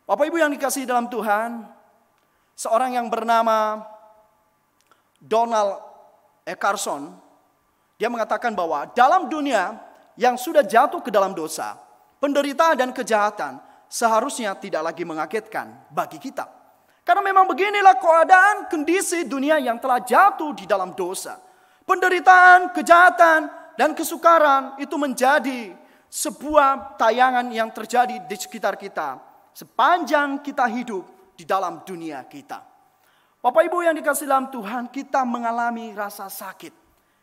Bapak Ibu yang dikasihi dalam Tuhan, seorang yang bernama Donald Carson, dia mengatakan bahwa dalam dunia yang sudah jatuh ke dalam dosa, penderitaan dan kejahatan seharusnya tidak lagi mengagetkan bagi kita. Karena memang beginilah keadaan kondisi dunia yang telah jatuh di dalam dosa. Penderitaan, kejahatan, dan kesukaran itu menjadi sebuah tayangan yang terjadi di sekitar kita sepanjang kita hidup di dalam dunia kita. Bapak Ibu yang dikasihi dalam Tuhan, kita mengalami rasa sakit.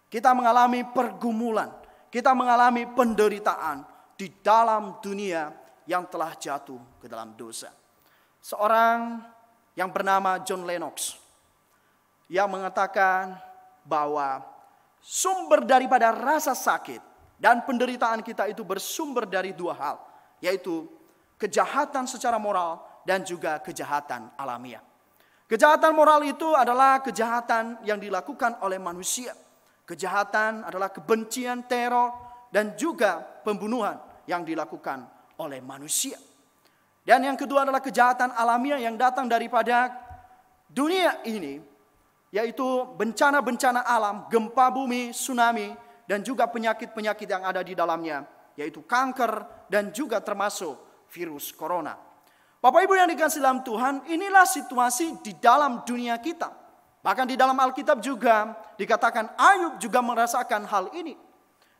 Kita mengalami pergumulan. Kita mengalami penderitaan di dalam dunia yang telah jatuh ke dalam dosa. Seorang yang bernama John Lennox, ia mengatakan bahwa sumber daripada rasa sakit dan penderitaan kita itu bersumber dari dua hal, yaitu kejahatan secara moral dan juga kejahatan alamiah. Kejahatan moral itu adalah kejahatan yang dilakukan oleh manusia. Kejahatan adalah kebencian, teror, dan juga pembunuhan yang dilakukan oleh manusia. Dan yang kedua adalah kejahatan alamiah yang datang daripada dunia ini, yaitu bencana-bencana alam, gempa bumi, tsunami, dan juga penyakit-penyakit yang ada di dalamnya, yaitu kanker dan juga termasuk virus corona. Bapak Ibu yang dikasihi dalam Tuhan, inilah situasi di dalam dunia kita. Bahkan di dalam Alkitab juga dikatakan Ayub juga merasakan hal ini.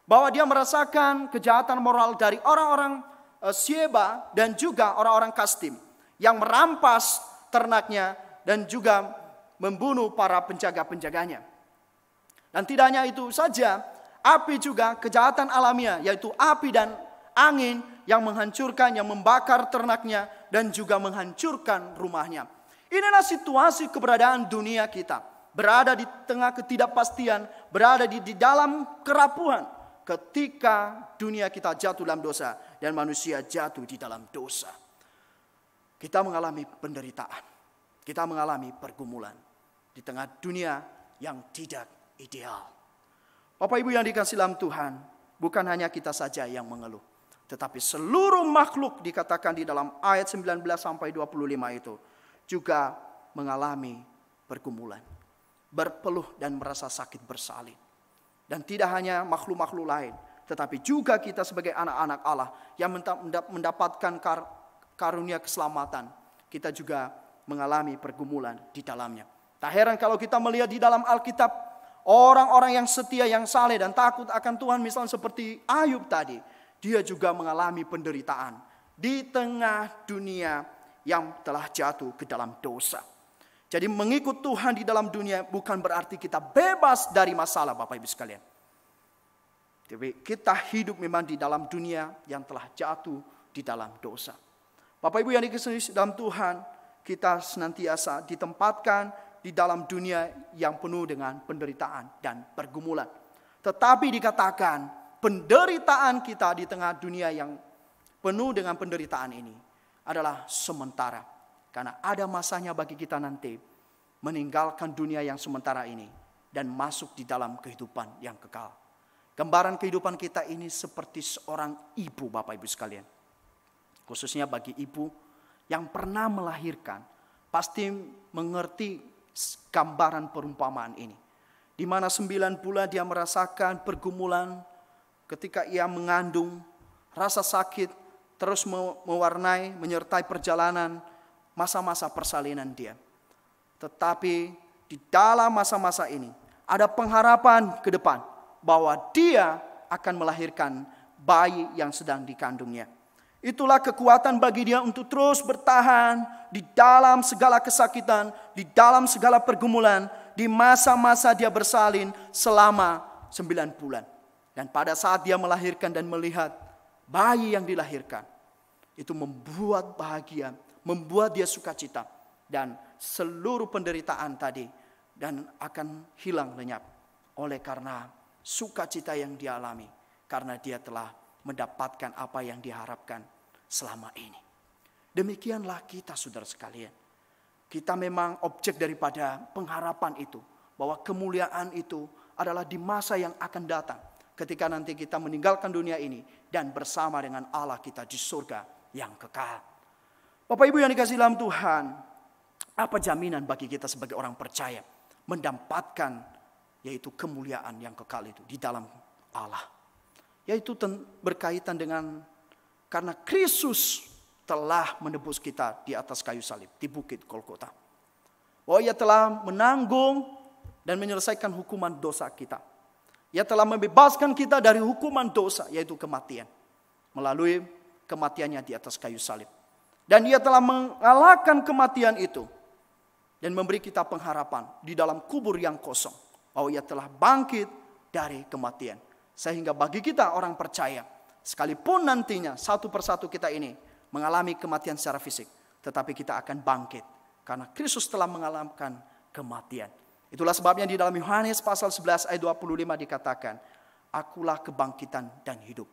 Bahwa dia merasakan kejahatan moral dari orang-orang Sheba dan juga orang-orang Kastim yang merampas ternaknya dan juga membunuh para penjaga-penjaganya. Dan tidak hanya itu saja, api juga kejahatan alamiah, yaitu api dan angin yang menghancurkan, yang membakar ternaknya dan juga menghancurkan rumahnya. Inilah situasi keberadaan dunia kita. Berada di tengah ketidakpastian, berada di dalam kerapuhan ketika dunia kita jatuh dalam dosa dan manusia jatuh di dalam dosa. Kita mengalami penderitaan, kita mengalami pergumulan di tengah dunia yang tidak ideal. Bapak Ibu yang dikasihi dalam Tuhan, bukan hanya kita saja yang mengeluh, tetapi seluruh makhluk dikatakan di dalam ayat 19 sampai 25 itu juga mengalami pergumulan, berpeluh dan merasa sakit bersalin. Dan tidak hanya makhluk-makhluk lain, tetapi juga kita sebagai anak-anak Allah yang mendapatkan karunia keselamatan, kita juga mengalami pergumulan di dalamnya. Tak heran kalau kita melihat di dalam Alkitab, orang-orang yang setia, yang saleh dan takut akan Tuhan, misalnya seperti Ayub tadi, dia juga mengalami penderitaan di tengah dunia yang telah jatuh ke dalam dosa. Jadi mengikut Tuhan di dalam dunia bukan berarti kita bebas dari masalah, Bapak Ibu sekalian. Tapi kita hidup memang di dalam dunia yang telah jatuh di dalam dosa. Bapak Ibu yang dikasihi dalam Tuhan, kita senantiasa ditempatkan di dalam dunia yang penuh dengan penderitaan dan pergumulan. Tetapi dikatakan penderitaan kita di tengah dunia yang penuh dengan penderitaan ini adalah sementara. Karena ada masanya bagi kita nanti meninggalkan dunia yang sementara ini dan masuk di dalam kehidupan yang kekal. Gambaran kehidupan kita ini seperti seorang ibu, Bapak Ibu sekalian. Khususnya bagi ibu yang pernah melahirkan, pasti mengerti gambaran perumpamaan ini. Di mana 9 bulan dia merasakan pergumulan ketika ia mengandung, rasa sakit, terus mewarnai, menyertai perjalanan masa-masa persalinan dia. Tetapi di dalam masa-masa ini ada pengharapan ke depan bahwa dia akan melahirkan bayi yang sedang dikandungnya. Itulah kekuatan bagi dia untuk terus bertahan di dalam segala kesakitan, di dalam segala pergumulan, di masa-masa dia bersalin selama 9 bulan. Dan pada saat dia melahirkan dan melihat bayi yang dilahirkan, itu membuat bahagia, membuat dia sukacita. Dan seluruh penderitaan tadi dan akan hilang lenyap oleh karena sukacita yang dia alami. Karena dia telah mendapatkan apa yang diharapkan selama ini. Demikianlah kita, saudara sekalian. Kita memang objek daripada pengharapan itu. Bahwa kemuliaan itu adalah di masa yang akan datang. Ketika nanti kita meninggalkan dunia ini dan bersama dengan Allah kita di surga yang kekal. Bapak Ibu yang dikasihi dalam Tuhan, apa jaminan bagi kita sebagai orang percaya mendapatkan yaitu kemuliaan yang kekal itu di dalam Allah? Yaitu berkaitan dengan karena Kristus telah menebus kita di atas kayu salib di bukit Golgota. Bahwa ia telah menanggung dan menyelesaikan hukuman dosa kita. Ia telah membebaskan kita dari hukuman dosa, yaitu kematian. Melalui kematiannya di atas kayu salib. Dan ia telah mengalahkan kematian itu. Dan memberi kita pengharapan di dalam kubur yang kosong. Bahwa ia telah bangkit dari kematian. Sehingga bagi kita orang percaya, sekalipun nantinya satu persatu kita ini mengalami kematian secara fisik. Tetapi kita akan bangkit. Karena Kristus telah mengalahkan kematian. Itulah sebabnya di dalam Yohanes pasal 11 ayat 25 dikatakan, akulah kebangkitan dan hidup.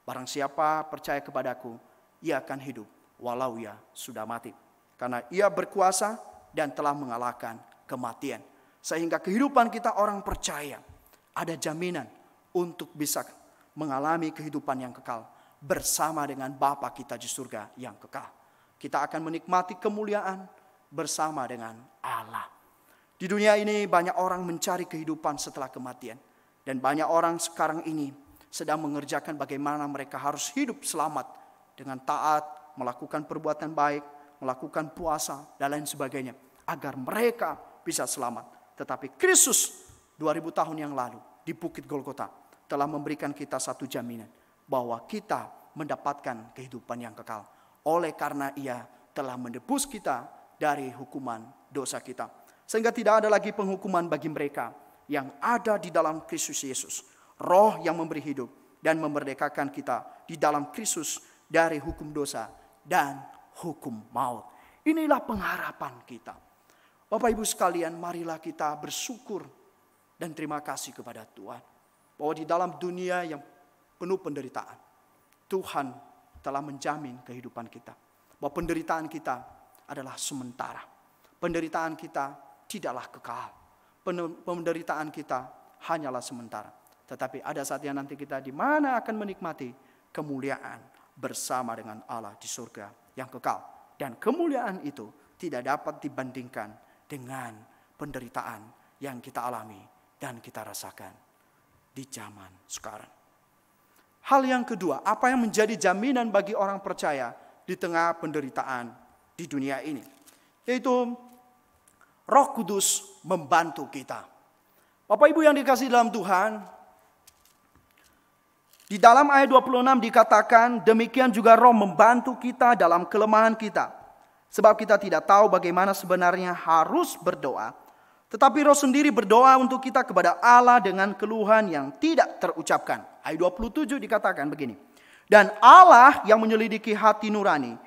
Barang siapa percaya kepadaku, ia akan hidup walau ia sudah mati. Karena ia berkuasa dan telah mengalahkan kematian. Sehingga kehidupan kita orang percaya ada jaminan untuk bisa mengalami kehidupan yang kekal bersama dengan Bapa kita di surga yang kekal. Kita akan menikmati kemuliaan bersama dengan Allah. Di dunia ini banyak orang mencari kehidupan setelah kematian. Dan banyak orang sekarang ini sedang mengerjakan bagaimana mereka harus hidup selamat dengan taat, melakukan perbuatan baik, melakukan puasa dan lain sebagainya. Agar mereka bisa selamat. Tetapi Kristus 2000 tahun yang lalu di Bukit Golgota telah memberikan kita satu jaminan. Bahwa kita mendapatkan kehidupan yang kekal. Oleh karena ia telah menebus kita dari hukuman dosa kita. Sehingga tidak ada lagi penghukuman bagi mereka yang ada di dalam Kristus Yesus. Roh yang memberi hidup dan memerdekakan kita di dalam Kristus dari hukum dosa dan hukum maut. Inilah pengharapan kita. Bapak Ibu sekalian, marilah kita bersyukur dan terima kasih kepada Tuhan. Bahwa di dalam dunia yang penuh penderitaan, Tuhan telah menjamin kehidupan kita. Bahwa penderitaan kita adalah sementara. Penderitaan kita tidaklah kekal. Penderitaan kita hanyalah sementara. Tetapi ada saatnya nanti kita di mana akan menikmati kemuliaan bersama dengan Allah di surga yang kekal. Dan kemuliaan itu tidak dapat dibandingkan dengan penderitaan yang kita alami dan kita rasakan di zaman sekarang. Hal yang kedua, apa yang menjadi jaminan bagi orang percaya di tengah penderitaan di dunia ini? Yaitu Roh Kudus membantu kita. Bapak Ibu yang dikasihi dalam Tuhan, di dalam ayat 26 dikatakan, demikian juga Roh membantu kita dalam kelemahan kita. Sebab kita tidak tahu bagaimana sebenarnya harus berdoa. Tetapi Roh sendiri berdoa untuk kita kepada Allah dengan keluhan yang tidak terucapkan. Ayat 27 dikatakan begini. Dan Allah yang menyelidiki hati nurani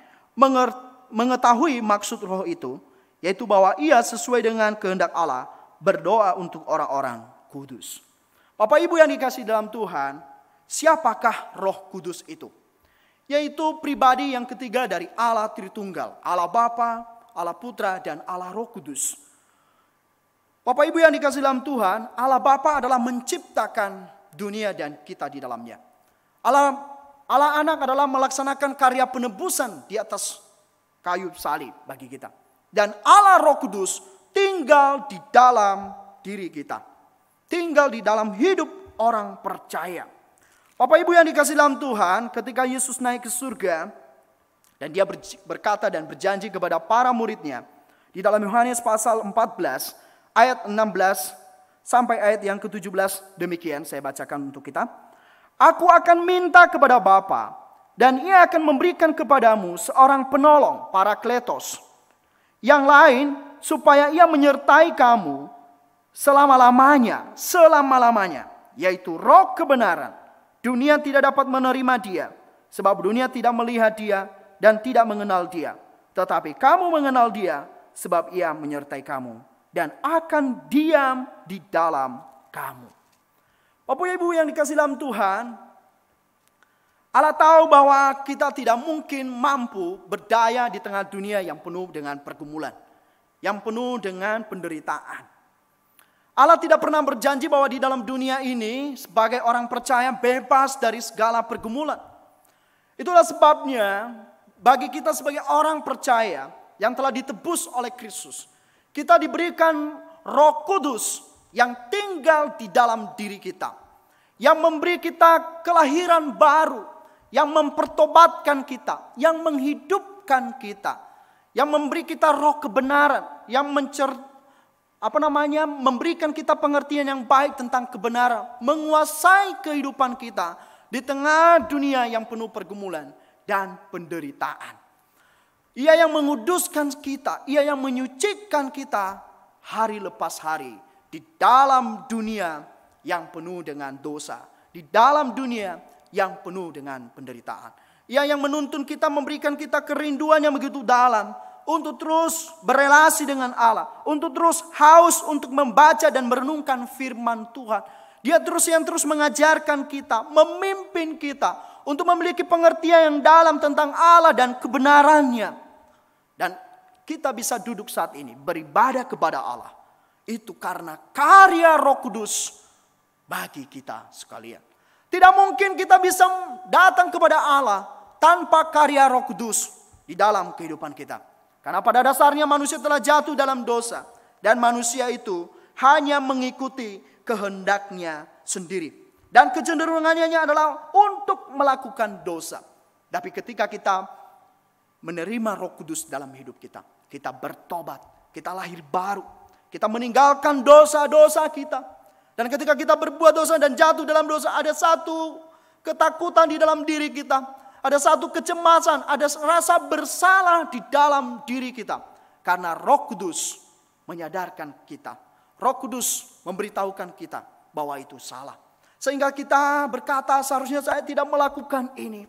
mengetahui maksud Roh itu, yaitu bahwa ia sesuai dengan kehendak Allah berdoa untuk orang-orang kudus. Bapak Ibu yang dikasihi dalam Tuhan, siapakah Roh Kudus itu? Yaitu pribadi yang ketiga dari Allah Tritunggal. Allah Bapa, Allah Putra, dan Allah Roh Kudus. Bapak Ibu yang dikasihi dalam Tuhan, Allah Bapa adalah menciptakan dunia dan kita di dalamnya. Allah Anak adalah melaksanakan karya penebusan di atas kayu salib bagi kita. Dan Allah Roh Kudus tinggal di dalam diri kita. Tinggal di dalam hidup orang percaya. Bapak Ibu yang dikasihi dalam Tuhan, ketika Yesus naik ke surga, dan dia berkata dan berjanji kepada para muridnya, di dalam Yohanes pasal 14, ayat 16 sampai ayat yang ke-17, demikian saya bacakan untuk kita. Aku akan minta kepada Bapa, dan ia akan memberikan kepadamu seorang penolong, Parakletos, yang lain, supaya ia menyertai kamu selama-lamanya, yaitu Roh kebenaran. Dunia tidak dapat menerima dia, sebab dunia tidak melihat dia dan tidak mengenal dia. Tetapi kamu mengenal dia, sebab ia menyertai kamu dan akan diam di dalam kamu. Bapak Ibu yang dikasihi dalam Tuhan, Allah tahu bahwa kita tidak mungkin mampu berdaya di tengah dunia yang penuh dengan pergumulan, yang penuh dengan penderitaan. Allah tidak pernah berjanji bahwa di dalam dunia ini sebagai orang percaya bebas dari segala pergumulan. Itulah sebabnya bagi kita sebagai orang percaya yang telah ditebus oleh Kristus, kita diberikan Roh Kudus yang tinggal di dalam diri kita, yang memberi kita kelahiran baru, yang mempertobatkan kita, yang menghidupkan kita, yang memberi kita roh kebenaran, yang memberikan kita pengertian yang baik tentang kebenaran, menguasai kehidupan kita di tengah dunia yang penuh pergumulan dan penderitaan. Ia yang menguduskan kita, ia yang menyucikan kita hari lepas hari di dalam dunia yang penuh dengan dosa, di dalam dunia yang penuh dengan penderitaan. Ia yang menuntun kita, memberikan kita kerinduan yang begitu dalam untuk terus berelasi dengan Allah, untuk terus haus untuk membaca dan merenungkan firman Tuhan. Dia yang terus mengajarkan kita, memimpin kita untuk memiliki pengertian yang dalam tentang Allah dan kebenarannya. Dan kita bisa duduk saat ini beribadah kepada Allah. Itu karena karya Roh Kudus bagi kita sekalian. Tidak mungkin kita bisa datang kepada Allah tanpa karya Roh Kudus di dalam kehidupan kita. Karena pada dasarnya manusia telah jatuh dalam dosa. Dan manusia itu hanya mengikuti kehendaknya sendiri. Dan kecenderungannya adalah untuk melakukan dosa. Tapi ketika kita menerima Roh Kudus dalam hidup kita, kita bertobat, kita lahir baru, kita meninggalkan dosa-dosa kita. Dan ketika kita berbuat dosa dan jatuh dalam dosa, ada satu ketakutan di dalam diri kita, ada satu kecemasan, ada rasa bersalah di dalam diri kita. Karena Roh Kudus menyadarkan kita, Roh Kudus memberitahukan kita bahwa itu salah. Sehingga kita berkata, seharusnya saya tidak melakukan ini.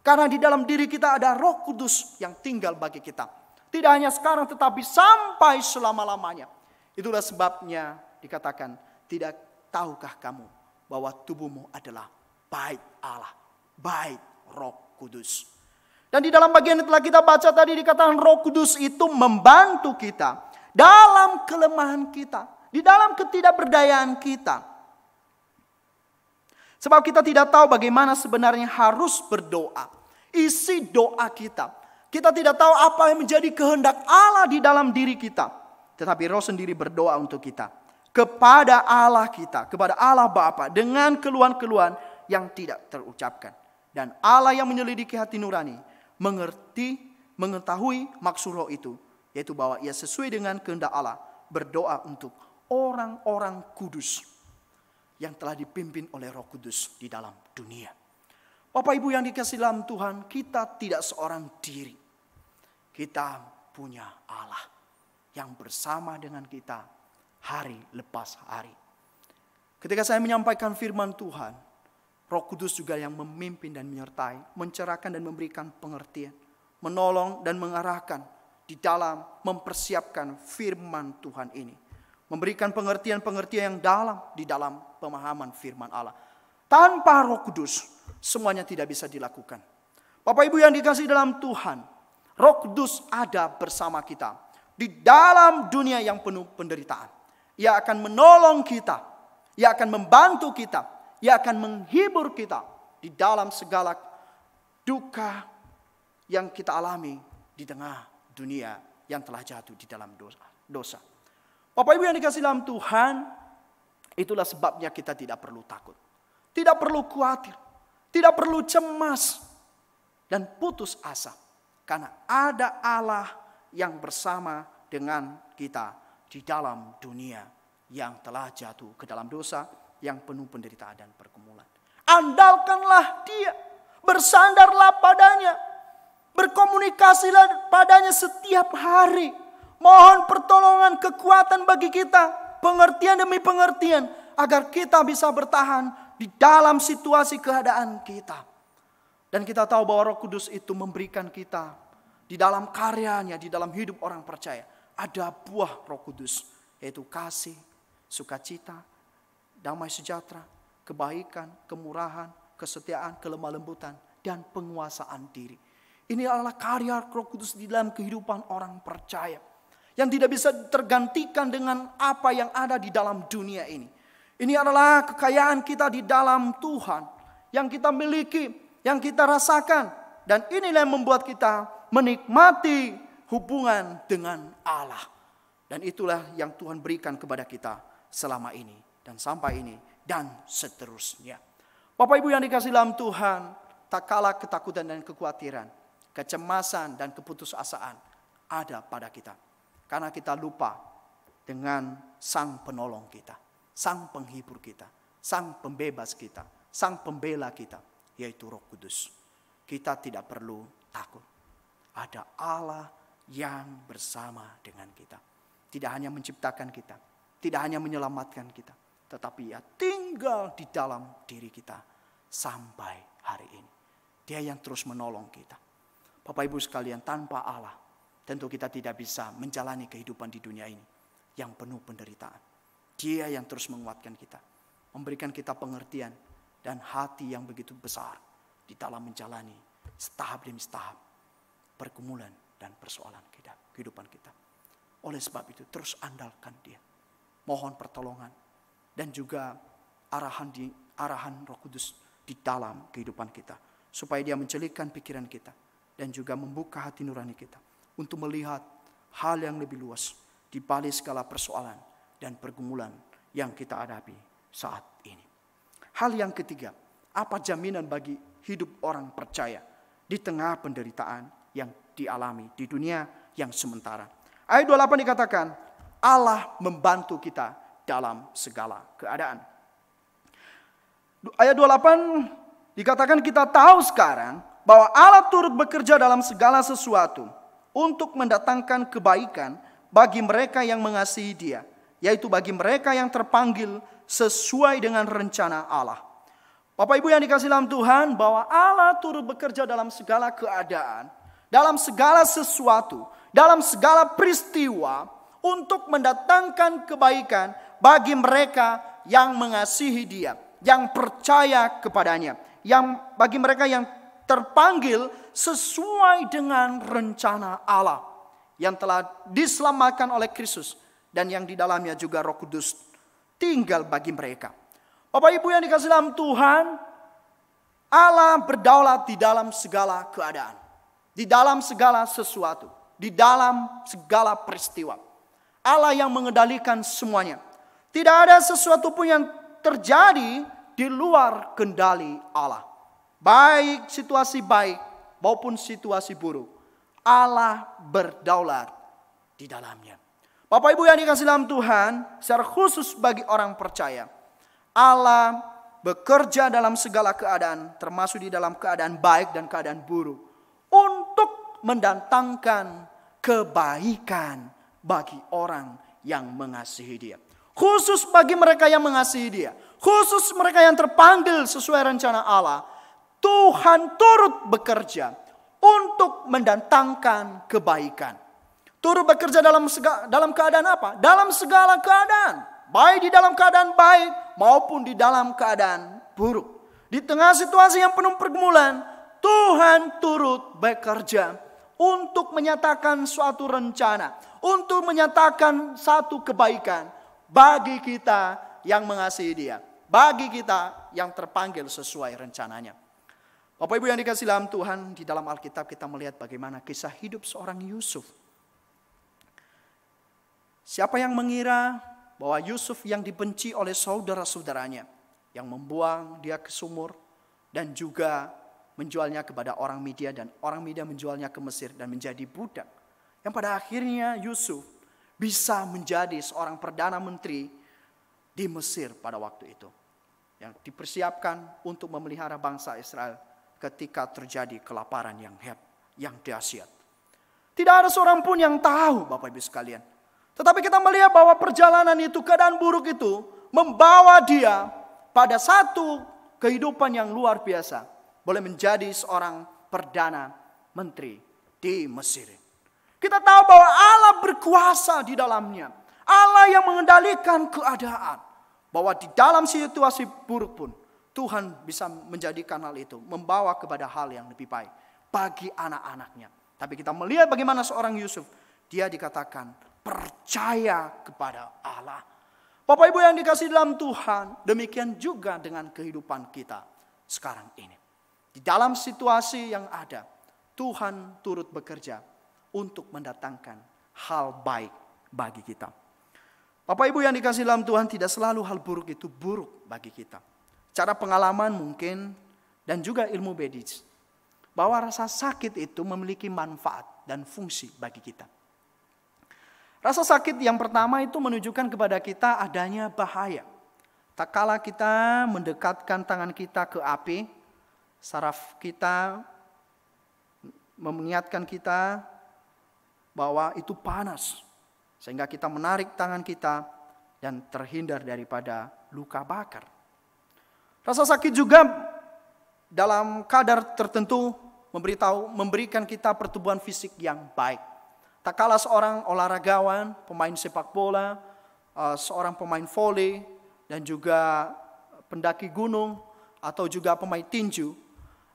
Karena di dalam diri kita ada Roh Kudus yang tinggal bagi kita. Tidak hanya sekarang tetapi sampai selama-lamanya. Itulah sebabnya dikatakan, tidak tahukah kamu bahwa tubuhmu adalah bait Allah, bait Roh Kudus. Dan di dalam bagian yang telah kita baca tadi dikatakan Roh Kudus itu membantu kita dalam kelemahan kita, di dalam ketidakberdayaan kita. Sebab kita tidak tahu bagaimana sebenarnya harus berdoa. Isi doa kita. Kita tidak tahu apa yang menjadi kehendak Allah di dalam diri kita. Tetapi Roh sendiri berdoa untuk kita. Kepada Allah kita, kepada Allah Bapa dengan keluhan-keluhan yang tidak terucapkan. Dan Allah yang menyelidiki hati nurani mengetahui maksud Roh itu, yaitu bahwa ia sesuai dengan kehendak Allah berdoa untuk orang-orang kudus yang telah dipimpin oleh Roh Kudus di dalam dunia. Bapak Ibu yang dikasihi dalam Tuhan, kita tidak seorang diri. Kita punya Allah yang bersama dengan kita hari lepas hari. Ketika saya menyampaikan firman Tuhan, Roh Kudus juga yang memimpin dan menyertai, mencerahkan dan memberikan pengertian, menolong dan mengarahkan di dalam mempersiapkan firman Tuhan ini. Memberikan pengertian-pengertian yang dalam di dalam pemahaman firman Allah. Tanpa Roh Kudus, semuanya tidak bisa dilakukan. Bapak Ibu yang dikasihi dalam Tuhan, Roh Kudus ada bersama kita di dalam dunia yang penuh penderitaan. Ia akan menolong kita, ia akan membantu kita, ia akan menghibur kita di dalam segala duka yang kita alami di tengah dunia yang telah jatuh di dalam dosa. Bapak Ibu yang dikasihi dalam Tuhan, itulah sebabnya kita tidak perlu takut. Tidak perlu khawatir. Tidak perlu cemas dan putus asa. Karena ada Allah yang bersama dengan kita di dalam dunia yang telah jatuh ke dalam dosa, yang penuh penderitaan dan pergumulan. Andalkanlah Dia, bersandarlah padanya, berkomunikasilah padanya setiap hari. Mohon pertolongan, kekuatan bagi kita, pengertian demi pengertian, agar kita bisa bertahan di dalam situasi keadaan kita. Dan kita tahu bahwa Roh Kudus itu memberikan kita di dalam karyanya, di dalam hidup orang percaya, ada buah Roh Kudus, yaitu kasih, sukacita, damai sejahtera, kebaikan, kemurahan, kesetiaan, kelemah lembutan, dan penguasaan diri. Ini adalah karya Roh Kudus di dalam kehidupan orang percaya, yang tidak bisa tergantikan dengan apa yang ada di dalam dunia ini. Ini adalah kekayaan kita di dalam Tuhan, yang kita miliki, yang kita rasakan. Dan inilah yang membuat kita menikmati hubungan dengan Allah. Dan itulah yang Tuhan berikan kepada kita selama ini, dan sampai ini, dan seterusnya. Bapak Ibu yang dikasihi dalam Tuhan, tak kalah ketakutan dan kekhawatiran, kecemasan dan keputusasaan ada pada kita. Karena kita lupa dengan Sang Penolong kita, Sang Penghibur kita, Sang Pembebas kita, Sang Pembela kita, yaitu Roh Kudus. Kita tidak perlu takut. Ada Allah yang bersama dengan kita. Tidak hanya menciptakan kita, tidak hanya menyelamatkan kita, tetapi Ia tinggal di dalam diri kita sampai hari ini. Dia yang terus menolong kita. Bapak Ibu sekalian, tanpa Allah tentu kita tidak bisa menjalani kehidupan di dunia ini yang penuh penderitaan. Dia yang terus menguatkan kita, memberikan kita pengertian dan hati yang begitu besar di dalam menjalani setahap demi setahap pergumulan dan persoalan kehidupan kita. Oleh sebab itu terus andalkan Dia. Mohon pertolongan dan juga arahan Roh Kudus di dalam kehidupan kita, supaya Dia mencelikkan pikiran kita dan juga membuka hati nurani kita untuk melihat hal yang lebih luas di balik segala persoalan dan pergumulan yang kita hadapi saat ini. Hal yang ketiga, apa jaminan bagi hidup orang percaya di tengah penderitaan yang dialami di dunia yang sementara? Ayat 28 dikatakan, Allah membantu kita dalam segala keadaan. Ayat 28 dikatakan, kita tahu sekarang bahwa Allah turut bekerja dalam segala sesuatu untuk mendatangkan kebaikan bagi mereka yang mengasihi Dia, yaitu bagi mereka yang terpanggil sesuai dengan rencana Allah. Bapak Ibu yang dikasihi dalam Tuhan, bahwa Allah turut bekerja dalam segala keadaan, dalam segala sesuatu, dalam segala peristiwa untuk mendatangkan kebaikan bagi mereka yang mengasihi Dia, yang percaya kepadanya, yang bagi mereka yang terpanggil sesuai dengan rencana Allah yang telah diselamatkan oleh Kristus dan yang di dalamnya juga Roh Kudus tinggal bagi mereka. Bapak Ibu yang dikasihi dalam Tuhan, Allah berdaulat di dalam segala keadaan, di dalam segala sesuatu, di dalam segala peristiwa. Allah yang mengendalikan semuanya. Tidak ada sesuatu pun yang terjadi di luar kendali Allah. Baik situasi baik maupun situasi buruk, Allah berdaulat di dalamnya. Bapak Ibu yang dikasihi dalam Tuhan, secara khusus bagi orang percaya, Allah bekerja dalam segala keadaan, termasuk di dalam keadaan baik dan keadaan buruk, untuk mendatangkan kebaikan bagi orang yang mengasihi Dia. Khusus bagi mereka yang mengasihi Dia, khusus mereka yang terpanggil sesuai rencana Allah, Tuhan turut bekerja untuk mendatangkan kebaikan. Turut bekerja dalam keadaan apa? Dalam segala keadaan. Baik di dalam keadaan baik maupun di dalam keadaan buruk. Di tengah situasi yang penuh pergumulan, Tuhan turut bekerja untuk menyatakan suatu rencana, untuk menyatakan satu kebaikan bagi kita yang mengasihi Dia, bagi kita yang terpanggil sesuai rencananya. Bapak Ibu yang dikasihi dalam Tuhan, di dalam Alkitab kita melihat bagaimana kisah hidup seorang Yusuf. Siapa yang mengira bahwa Yusuf yang dibenci oleh saudara-saudaranya, yang membuang dia ke sumur, dan juga menjualnya kepada orang Media, dan orang Media menjualnya ke Mesir dan menjadi budak. Yang pada akhirnya Yusuf bisa menjadi seorang Perdana Menteri di Mesir pada waktu itu, yang dipersiapkan untuk memelihara bangsa Israel ketika terjadi kelaparan yang dahsyat. Tidak ada seorang pun yang tahu, Bapak Ibu sekalian. Tetapi kita melihat bahwa perjalanan itu, keadaan buruk itu membawa dia pada satu kehidupan yang luar biasa, boleh menjadi seorang Perdana Menteri di Mesir. Kita tahu bahwa Allah berkuasa di dalamnya. Allah yang mengendalikan keadaan. Bahwa di dalam situasi buruk pun Tuhan bisa menjadikan hal itu, membawa kepada hal yang lebih baik bagi anak-anaknya. Tapi kita melihat bagaimana seorang Yusuf, dia dikatakan percaya kepada Allah. Bapak Ibu yang dikasihi dalam Tuhan, demikian juga dengan kehidupan kita sekarang ini. Di dalam situasi yang ada, Tuhan turut bekerja untuk mendatangkan hal baik bagi kita. Bapak Ibu yang dikasihi dalam Tuhan, tidak selalu hal buruk itu buruk bagi kita. Cara pengalaman mungkin dan juga ilmu medis, bahwa rasa sakit itu memiliki manfaat dan fungsi bagi kita. Rasa sakit yang pertama itu menunjukkan kepada kita adanya bahaya. Tak kala kita mendekatkan tangan kita ke api, saraf kita mengingatkan kita bahwa itu panas. Sehingga kita menarik tangan kita dan terhindar daripada luka bakar. Rasa sakit juga dalam kadar tertentu memberikan kita pertumbuhan fisik yang baik. Tak kala seorang olahragawan, pemain sepak bola, seorang pemain voli, dan juga pendaki gunung, atau juga pemain tinju,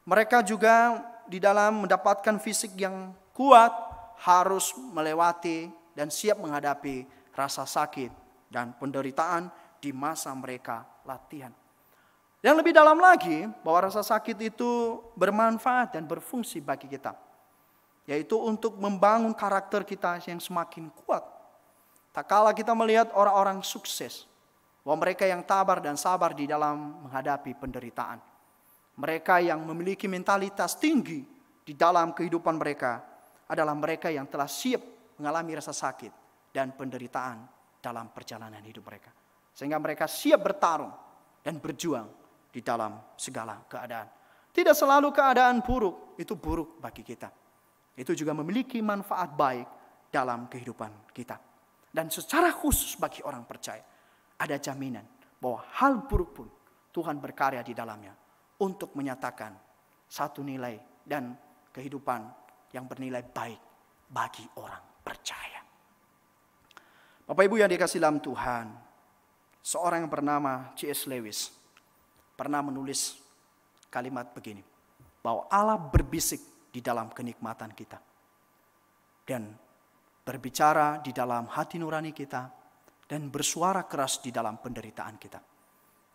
mereka juga di dalam mendapatkan fisik yang kuat harus melewati dan siap menghadapi rasa sakit dan penderitaan di masa mereka latihan. Yang lebih dalam lagi, bahwa rasa sakit itu bermanfaat dan berfungsi bagi kita, yaitu untuk membangun karakter kita yang semakin kuat. Tak kala kita melihat orang-orang sukses, bahwa mereka yang tabah dan sabar di dalam menghadapi penderitaan, mereka yang memiliki mentalitas tinggi di dalam kehidupan mereka adalah mereka yang telah siap mengalami rasa sakit dan penderitaan dalam perjalanan hidup mereka. Sehingga mereka siap bertarung dan berjuang di dalam segala keadaan. Tidak selalu keadaan buruk itu buruk bagi kita. Itu juga memiliki manfaat baik dalam kehidupan kita. Dan secara khusus bagi orang percaya, ada jaminan bahwa hal buruk pun Tuhan berkarya di dalamnya untuk menyatakan satu nilai dan kehidupan yang bernilai baik bagi orang percaya. Bapak Ibu yang dikasihi dalam Tuhan, seorang yang bernama C.S. Lewis pernah menulis kalimat begini, bahwa Allah berbisik di dalam kenikmatan kita dan berbicara di dalam hati nurani kita dan bersuara keras di dalam penderitaan kita.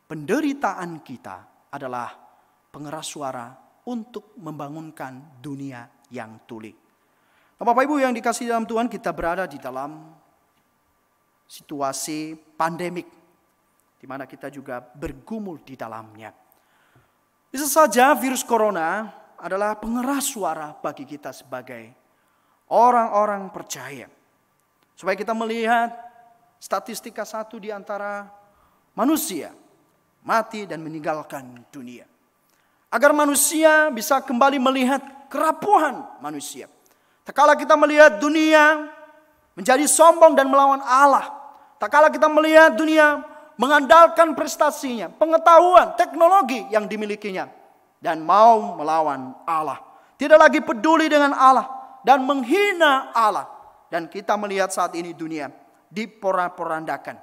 Penderitaan kita adalah pengeras suara untuk membangunkan dunia yang tuli. Bapak Ibu yang dikasihi dalam Tuhan, kita berada di dalam situasi pandemik, di mana kita juga bergumul di dalamnya. Bisa saja virus corona adalah pengeras suara bagi kita sebagai orang-orang percaya. Supaya kita melihat statistika satu di antara manusia mati dan meninggalkan dunia. Agar manusia bisa kembali melihat kerapuhan manusia. Tak kala kita melihat dunia menjadi sombong dan melawan Allah. Tak kala kita melihat dunia mengandalkan prestasinya, pengetahuan, teknologi yang dimilikinya, dan mau melawan Allah. Tidak lagi peduli dengan Allah dan menghina Allah. Dan kita melihat saat ini dunia diporak-porandakan,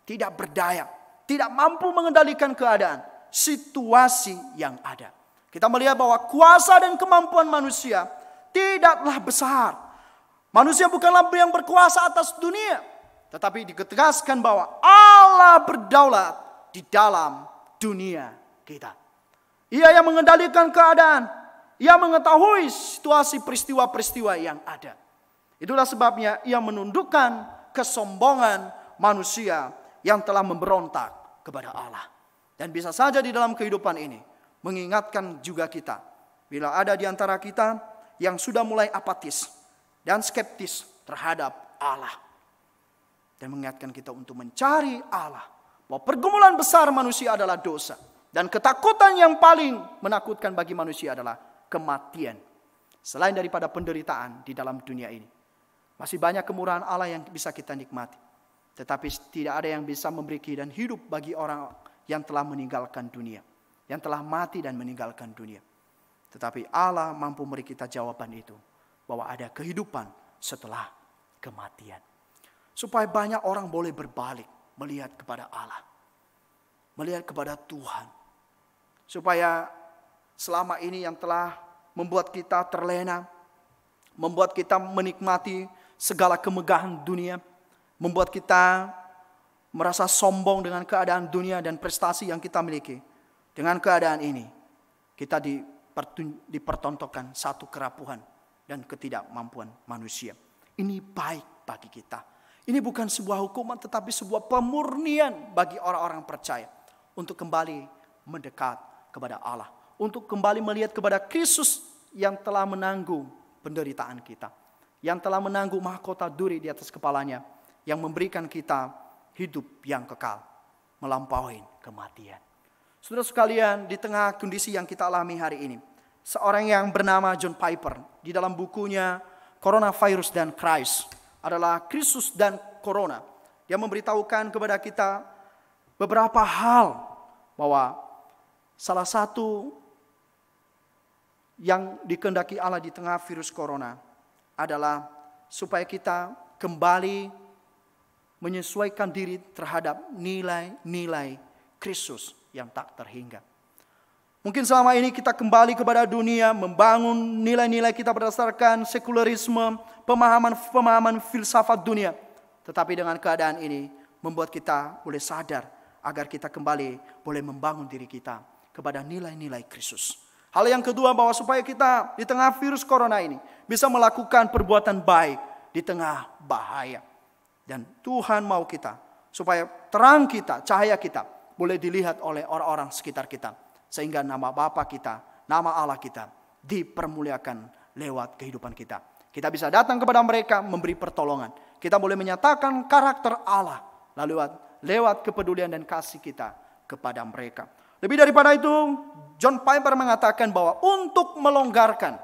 tidak berdaya, tidak mampu mengendalikan keadaan, situasi yang ada. Kita melihat bahwa kuasa dan kemampuan manusia tidaklah besar. Manusia bukanlah yang berkuasa atas dunia, tetapi ditegaskan bahwa Allah berdaulat di dalam dunia kita. Ia yang mengendalikan keadaan, ia mengetahui situasi peristiwa-peristiwa yang ada. Itulah sebabnya ia menundukkan kesombongan manusia yang telah memberontak kepada Allah. Dan bisa saja di dalam kehidupan ini, mengingatkan juga kita, bila ada di antara kita yang sudah mulai apatis dan skeptis terhadap Allah. Dan mengingatkan kita untuk mencari Allah. Bahwa pergumulan besar manusia adalah dosa. Dan ketakutan yang paling menakutkan bagi manusia adalah kematian. Selain daripada penderitaan di dalam dunia ini. Masih banyak kemurahan Allah yang bisa kita nikmati. Tetapi tidak ada yang bisa memberi dan hidup bagi orang yang telah meninggalkan dunia. Yang telah mati dan meninggalkan dunia. Tetapi Allah mampu memberi kita jawaban itu. Bahwa ada kehidupan setelah kematian. Supaya banyak orang boleh berbalik melihat kepada Allah. Melihat kepada Tuhan. Supaya selama ini yang telah membuat kita terlena. Membuat kita menikmati segala kemegahan dunia. Membuat kita merasa sombong dengan keadaan dunia dan prestasi yang kita miliki. Dengan keadaan ini kita dipertontonkan satu kerapuhan dan ketidakmampuan manusia. Ini baik bagi kita. Ini bukan sebuah hukuman tetapi sebuah pemurnian bagi orang-orang percaya. Untuk kembali mendekat kepada Allah. Untuk kembali melihat kepada Kristus yang telah menanggung penderitaan kita. Yang telah menanggung mahkota duri di atas kepalanya. Yang memberikan kita hidup yang kekal. Melampaui kematian. Saudara sekalian, di tengah kondisi yang kita alami hari ini. Seorang yang bernama John Piper. Di dalam bukunya Coronavirus dan Christ. Adalah Kristus dan Corona. Dia memberitahukan kepada kita beberapa hal. Bahwa salah satu yang dikehendaki Allah di tengah virus Corona. Adalah supaya kita kembali menyesuaikan diri terhadap nilai-nilai Kristus yang tak terhingga. Mungkin selama ini kita kembali kepada dunia, membangun nilai-nilai kita berdasarkan sekularisme, pemahaman filsafat dunia. Tetapi dengan keadaan ini membuat kita boleh sadar agar kita kembali boleh membangun diri kita kepada nilai-nilai Kristus. Hal yang kedua, bahwa supaya kita di tengah virus corona ini bisa melakukan perbuatan baik di tengah bahaya. Dan Tuhan mau kita supaya terang kita, cahaya kita boleh dilihat oleh orang-orang sekitar kita. Sehingga nama Bapa kita, nama Allah kita dipermuliakan lewat kehidupan kita. Kita bisa datang kepada mereka memberi pertolongan. Kita boleh menyatakan karakter Allah lewat kepedulian dan kasih kita kepada mereka. Lebih daripada itu, John Piper mengatakan bahwa untuk melonggarkan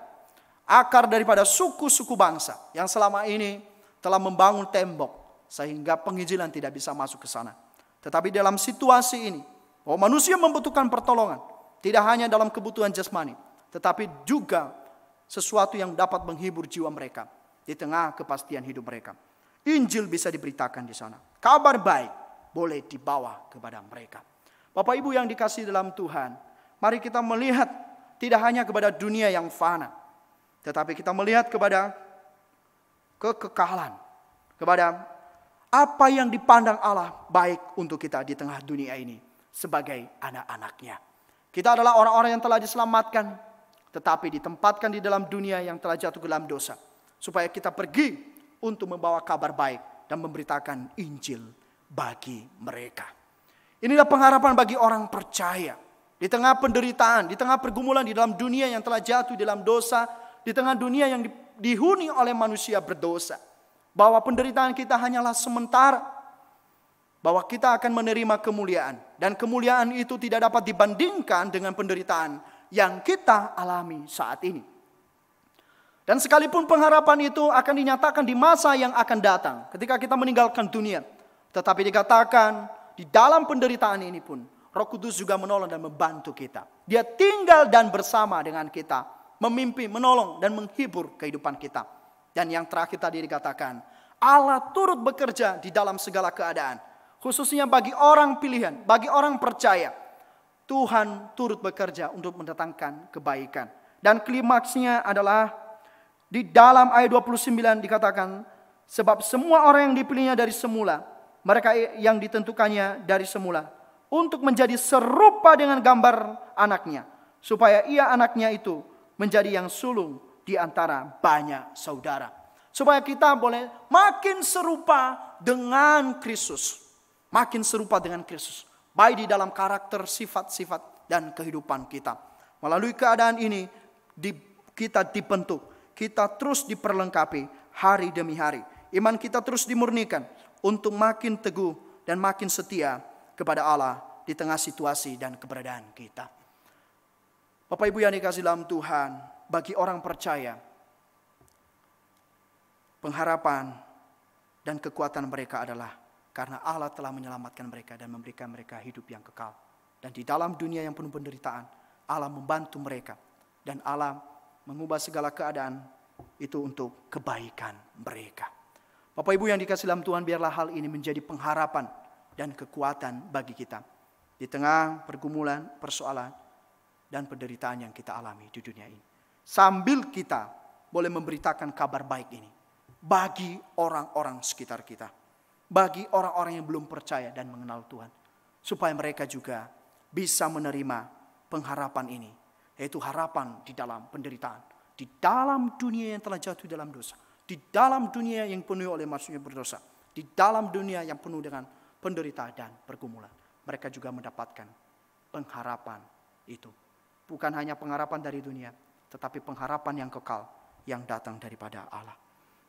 akar daripada suku-suku bangsa yang selama ini telah membangun tembok sehingga penginjilan tidak bisa masuk ke sana. Tetapi dalam situasi ini, bahwa manusia membutuhkan pertolongan. Tidak hanya dalam kebutuhan jasmani, tetapi juga sesuatu yang dapat menghibur jiwa mereka di tengah kepastian hidup mereka. Injil bisa diberitakan di sana. Kabar baik boleh dibawa kepada mereka. Bapak Ibu yang dikasihi dalam Tuhan, mari kita melihat tidak hanya kepada dunia yang fana, tetapi kita melihat kepada kekekalan, kepada apa yang dipandang Allah baik untuk kita di tengah dunia ini sebagai anak-anaknya. Kita adalah orang-orang yang telah diselamatkan, tetapi ditempatkan di dalam dunia yang telah jatuh ke dalam dosa. Supaya kita pergi untuk membawa kabar baik dan memberitakan Injil bagi mereka. Inilah pengharapan bagi orang percaya. Di tengah penderitaan, di tengah pergumulan di dalam dunia yang telah jatuh di dalam dosa, di tengah dunia yang dihuni oleh manusia berdosa. Bahwa penderitaan kita hanyalah sementara. Bahwa kita akan menerima kemuliaan. Dan kemuliaan itu tidak dapat dibandingkan dengan penderitaan yang kita alami saat ini. Dan sekalipun pengharapan itu akan dinyatakan di masa yang akan datang. Ketika kita meninggalkan dunia. Tetapi dikatakan di dalam penderitaan ini pun Roh Kudus juga menolong dan membantu kita. Dia tinggal dan bersama dengan kita. Memimpin, menolong dan menghibur kehidupan kita. Dan yang terakhir tadi dikatakan, Allah turut bekerja di dalam segala keadaan. Khususnya bagi orang pilihan, bagi orang percaya. Tuhan turut bekerja untuk mendatangkan kebaikan. Dan klimaksnya adalah di dalam ayat 29 dikatakan, sebab semua orang yang dipilihnya dari semula, mereka yang ditentukannya dari semula, untuk menjadi serupa dengan gambar anaknya, supaya ia anaknya itu menjadi yang sulung di antara banyak saudara. Supaya kita boleh makin serupa dengan Kristus. Makin serupa dengan Kristus. Baik di dalam karakter, sifat-sifat dan kehidupan kita. Melalui keadaan ini kita dibentuk, kita terus diperlengkapi hari demi hari. Iman kita terus dimurnikan untuk makin teguh dan makin setia kepada Allah di tengah situasi dan keberadaan kita. Bapak Ibu yang dikasihi dalam Tuhan, bagi orang percaya, pengharapan dan kekuatan mereka adalah karena Allah telah menyelamatkan mereka dan memberikan mereka hidup yang kekal. Dan di dalam dunia yang penuh penderitaan, Allah membantu mereka. Dan Allah mengubah segala keadaan itu untuk kebaikan mereka. Bapak Ibu yang dikasihi dalam Tuhan, biarlah hal ini menjadi pengharapan dan kekuatan bagi kita. Di tengah pergumulan, persoalan, dan penderitaan yang kita alami di dunia ini. Sambil kita boleh memberitakan kabar baik ini bagi orang-orang sekitar kita. Bagi orang-orang yang belum percaya dan mengenal Tuhan. Supaya mereka juga bisa menerima pengharapan ini. Yaitu harapan di dalam penderitaan. Di dalam dunia yang telah jatuh dalam dosa. Di dalam dunia yang penuh oleh manusia berdosa. Di dalam dunia yang penuh dengan penderitaan dan pergumulan. Mereka juga mendapatkan pengharapan itu. Bukan hanya pengharapan dari dunia, tetapi pengharapan yang kekal yang datang daripada Allah.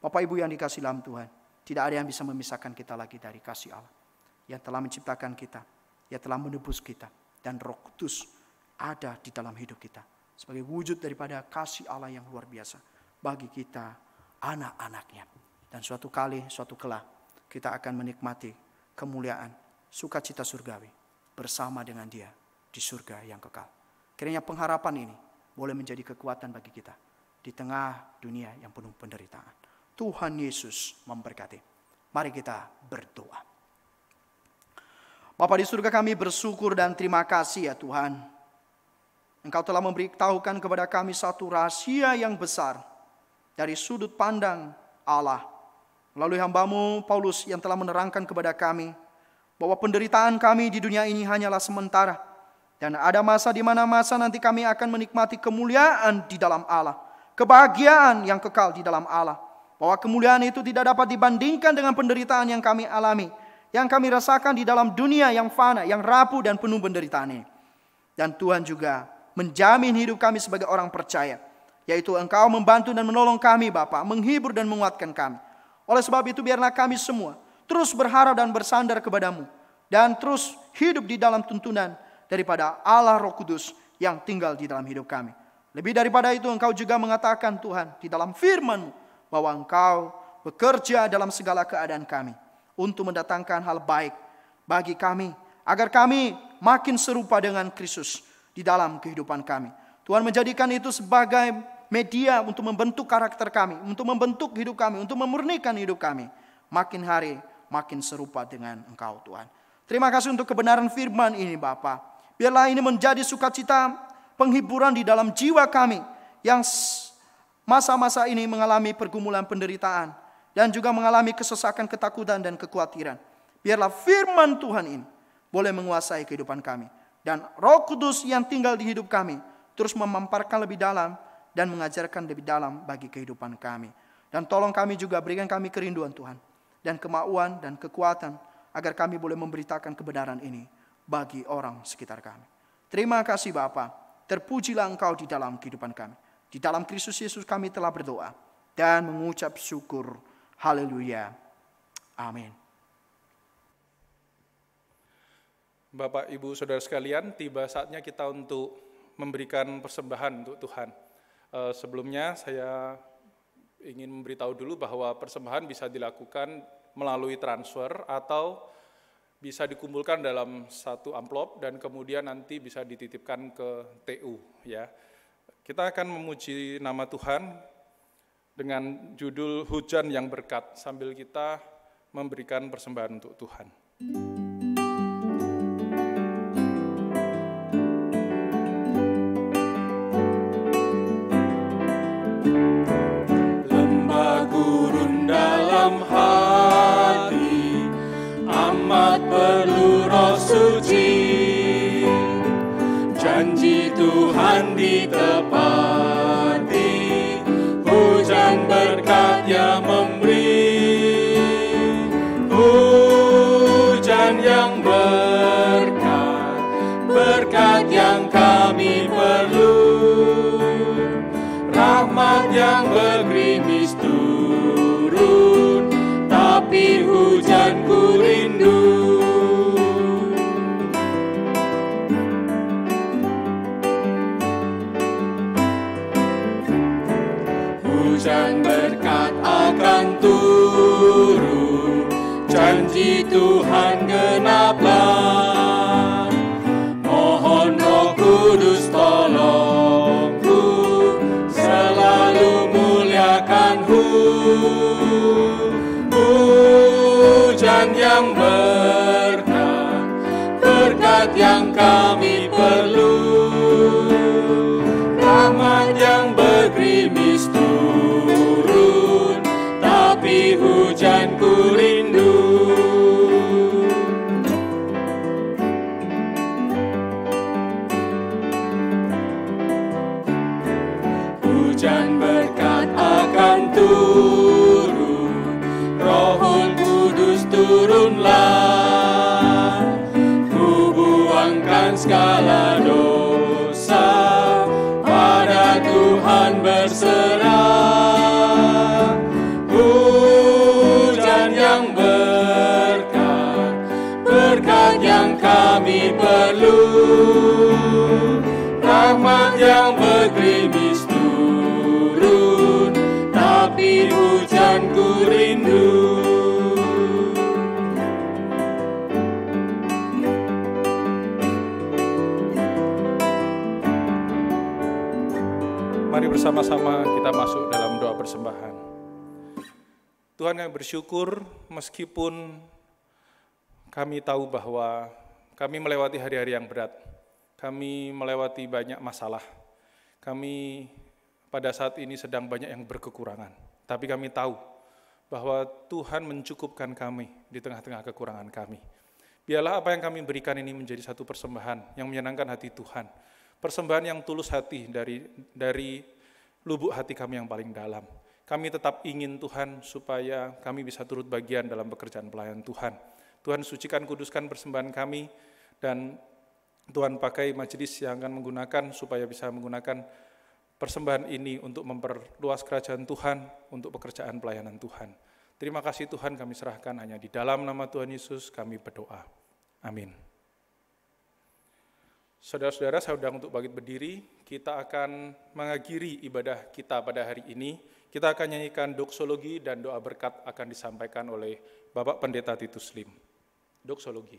Bapak Ibu yang dikasihi dalam Tuhan, tidak ada yang bisa memisahkan kita lagi dari kasih Allah. Yang telah menciptakan kita, yang telah menebus kita. Dan Roh Kudus ada di dalam hidup kita. Sebagai wujud daripada kasih Allah yang luar biasa. Bagi kita, anak-anaknya. Dan suatu kali, suatu kelak, kita akan menikmati kemuliaan, sukacita surgawi. Bersama dengan Dia di surga yang kekal. Kiranya pengharapan ini boleh menjadi kekuatan bagi kita di tengah dunia yang penuh penderitaan. Tuhan Yesus memberkati. Mari kita berdoa. Bapa di surga, kami bersyukur dan terima kasih ya Tuhan. Engkau telah memberitahukan kepada kami satu rahasia yang besar dari sudut pandang Allah. Melalui hamba-Mu Paulus yang telah menerangkan kepada kami bahwa penderitaan kami di dunia ini hanyalah sementara. Dan ada masa di mana masa nanti kami akan menikmati kemuliaan di dalam Allah. Kebahagiaan yang kekal di dalam Allah. Bahwa kemuliaan itu tidak dapat dibandingkan dengan penderitaan yang kami alami. Yang kami rasakan di dalam dunia yang fana, yang rapuh dan penuh penderitaan ini. Dan Tuhan juga menjamin hidup kami sebagai orang percaya. Yaitu Engkau membantu dan menolong kami Bapa, menghibur dan menguatkan kami. Oleh sebab itu biarlah kami semua terus berharap dan bersandar kepada-Mu. Dan terus hidup di dalam tuntunan daripada Allah Roh Kudus yang tinggal di dalam hidup kami. Lebih daripada itu Engkau juga mengatakan Tuhan di dalam firman-Mu bahwa Engkau bekerja dalam segala keadaan kami untuk mendatangkan hal baik bagi kami agar kami makin serupa dengan Kristus di dalam kehidupan kami. Tuhan menjadikan itu sebagai media untuk membentuk karakter kami, untuk membentuk hidup kami, untuk memurnikan hidup kami. Makin hari makin serupa dengan Engkau Tuhan. Terima kasih untuk kebenaran firman ini Bapa. Biarlah ini menjadi sukacita penghiburan di dalam jiwa kami yang masa-masa ini mengalami pergumulan penderitaan dan juga mengalami kesesakan, ketakutan dan kekhawatiran. Biarlah firman Tuhan ini boleh menguasai kehidupan kami dan Roh Kudus yang tinggal di hidup kami terus memamparkan lebih dalam dan mengajarkan lebih dalam bagi kehidupan kami. Dan tolong kami juga berikan kami kerinduan Tuhan dan kemauan dan kekuatan agar kami boleh memberitakan kebenaran ini bagi orang sekitar kami. Terima kasih Bapa. Terpujilah Engkau di dalam kehidupan kami. Di dalam Kristus Yesus kami telah berdoa dan mengucap syukur. Haleluya. Amin. Bapak, Ibu, Saudara sekalian, tiba saatnya kita untuk memberikan persembahan untuk Tuhan. Sebelumnya saya ingin memberitahu dulu bahwa persembahan bisa dilakukan melalui transfer atau bisa dikumpulkan dalam satu amplop dan kemudian nanti bisa dititipkan ke TU ya. Kita akan memuji nama Tuhan dengan judul Hujan yang Berkat sambil kita memberikan persembahan untuk Tuhan. Lembah gurun dalam hati, amat perlu Roh Suci. Janji Tuhan ditepati, hujan berkat yang memberi. Hujan yang berkat, berkat yang tetaplah. Mohon Roh Kudus tolongku, selalu muliakanku. Hujan yang berkat, berkat yang kami perlu, rahmat yang bergerimis turun, tapi hujanku rindu. Hujan berkat akan turun, Roh Kudus turunlah. Ku buangkan segala dosa, pada Tuhan berserah. Hujan yang berkat, berkat yang kami perlu, rahmat yang bergerimis turun, tapi hujanku rindu. Mari bersama-sama kita masuk dalam doa persembahan. Tuhan, kami bersyukur meskipun kami tahu bahwa kami melewati hari-hari yang berat. Kami melewati banyak masalah. Kami pada saat ini sedang banyak yang berkekurangan. Tapi kami tahu bahwa Tuhan mencukupkan kami di tengah-tengah kekurangan kami. Biarlah apa yang kami berikan ini menjadi satu persembahan yang menyenangkan hati Tuhan. Persembahan yang tulus hati dari lubuk hati kami yang paling dalam. Kami tetap ingin Tuhan supaya kami bisa turut bagian dalam pekerjaan pelayanan Tuhan. Tuhan sucikan, kuduskan persembahan kami, dan Tuhan pakai majelis yang akan menggunakan supaya bisa menggunakan persembahan ini untuk memperluas kerajaan Tuhan, untuk pekerjaan pelayanan Tuhan. Terima kasih Tuhan, kami serahkan hanya di dalam nama Tuhan Yesus kami berdoa. Amin. Saudara-saudara, saya undang untuk bangkit berdiri. Kita akan mengakhiri ibadah kita pada hari ini. Kita akan nyanyikan doksologi dan doa berkat akan disampaikan oleh Bapak Pendeta Titus Lim. Doksologi.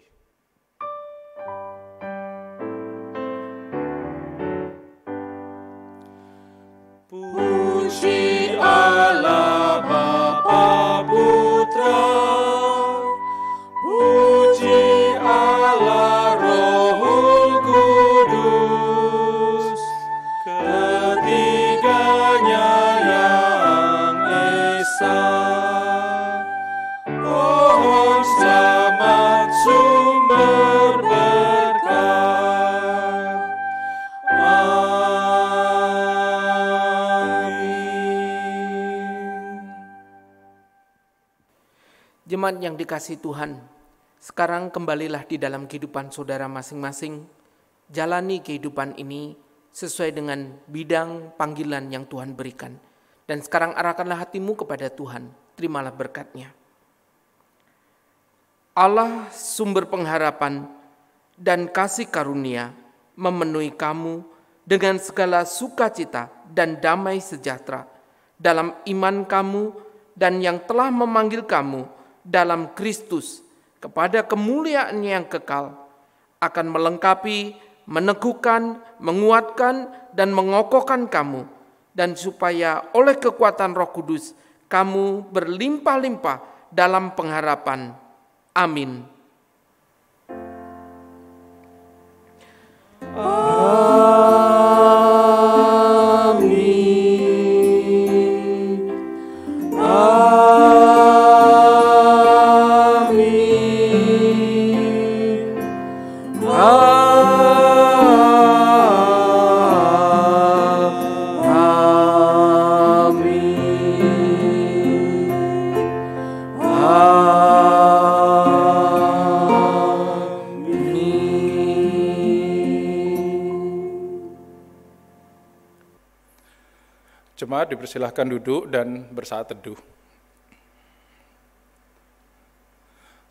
Puji Allah Bapa Putra, puji Allah Roh Kudus, ketiganya yang esa. Pohon selamat sumber berkat. Jemaat yang dikasihi Tuhan, sekarang kembalilah di dalam kehidupan saudara masing-masing, jalani kehidupan ini sesuai dengan bidang panggilan yang Tuhan berikan. Dan sekarang arahkanlah hatimu kepada Tuhan, terimalah berkat-Nya. Allah sumber pengharapan dan kasih karunia memenuhi kamu dengan segala sukacita dan damai sejahtera dalam iman kamu dan yang telah memanggil kamu dalam Kristus kepada kemuliaan yang kekal, akan melengkapi, meneguhkan, menguatkan, dan mengokohkan kamu, dan supaya oleh kekuatan Roh Kudus kamu berlimpah-limpah dalam pengharapan. Amin. Jemaat dipersilahkan duduk dan bersaat teduh.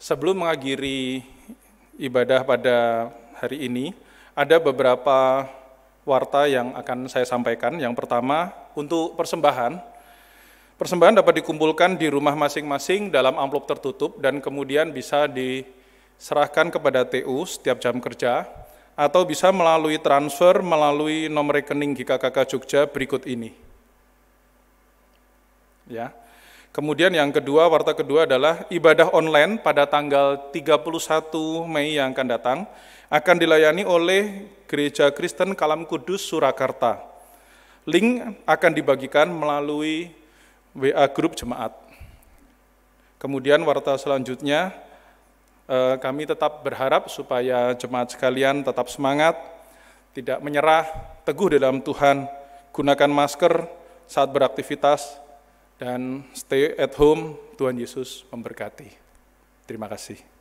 Sebelum mengakhiri ibadah pada hari ini, ada beberapa warta yang akan saya sampaikan. Yang pertama, untuk persembahan. Persembahan dapat dikumpulkan di rumah masing-masing dalam amplop tertutup dan kemudian bisa serahkan kepada TU setiap jam kerja, atau bisa melalui transfer melalui nomor rekening GKKK Jogja berikut ini. Ya. Kemudian yang kedua, warta kedua adalah ibadah online pada tanggal 31 Mei yang akan datang akan dilayani oleh Gereja Kristen Kalam Kudus Surakarta. Link akan dibagikan melalui WA grup jemaat. Kemudian warta selanjutnya, kami tetap berharap supaya jemaat sekalian tetap semangat, tidak menyerah, teguh dalam Tuhan, gunakan masker saat beraktivitas, dan stay at home. Tuhan Yesus memberkati. Terima kasih.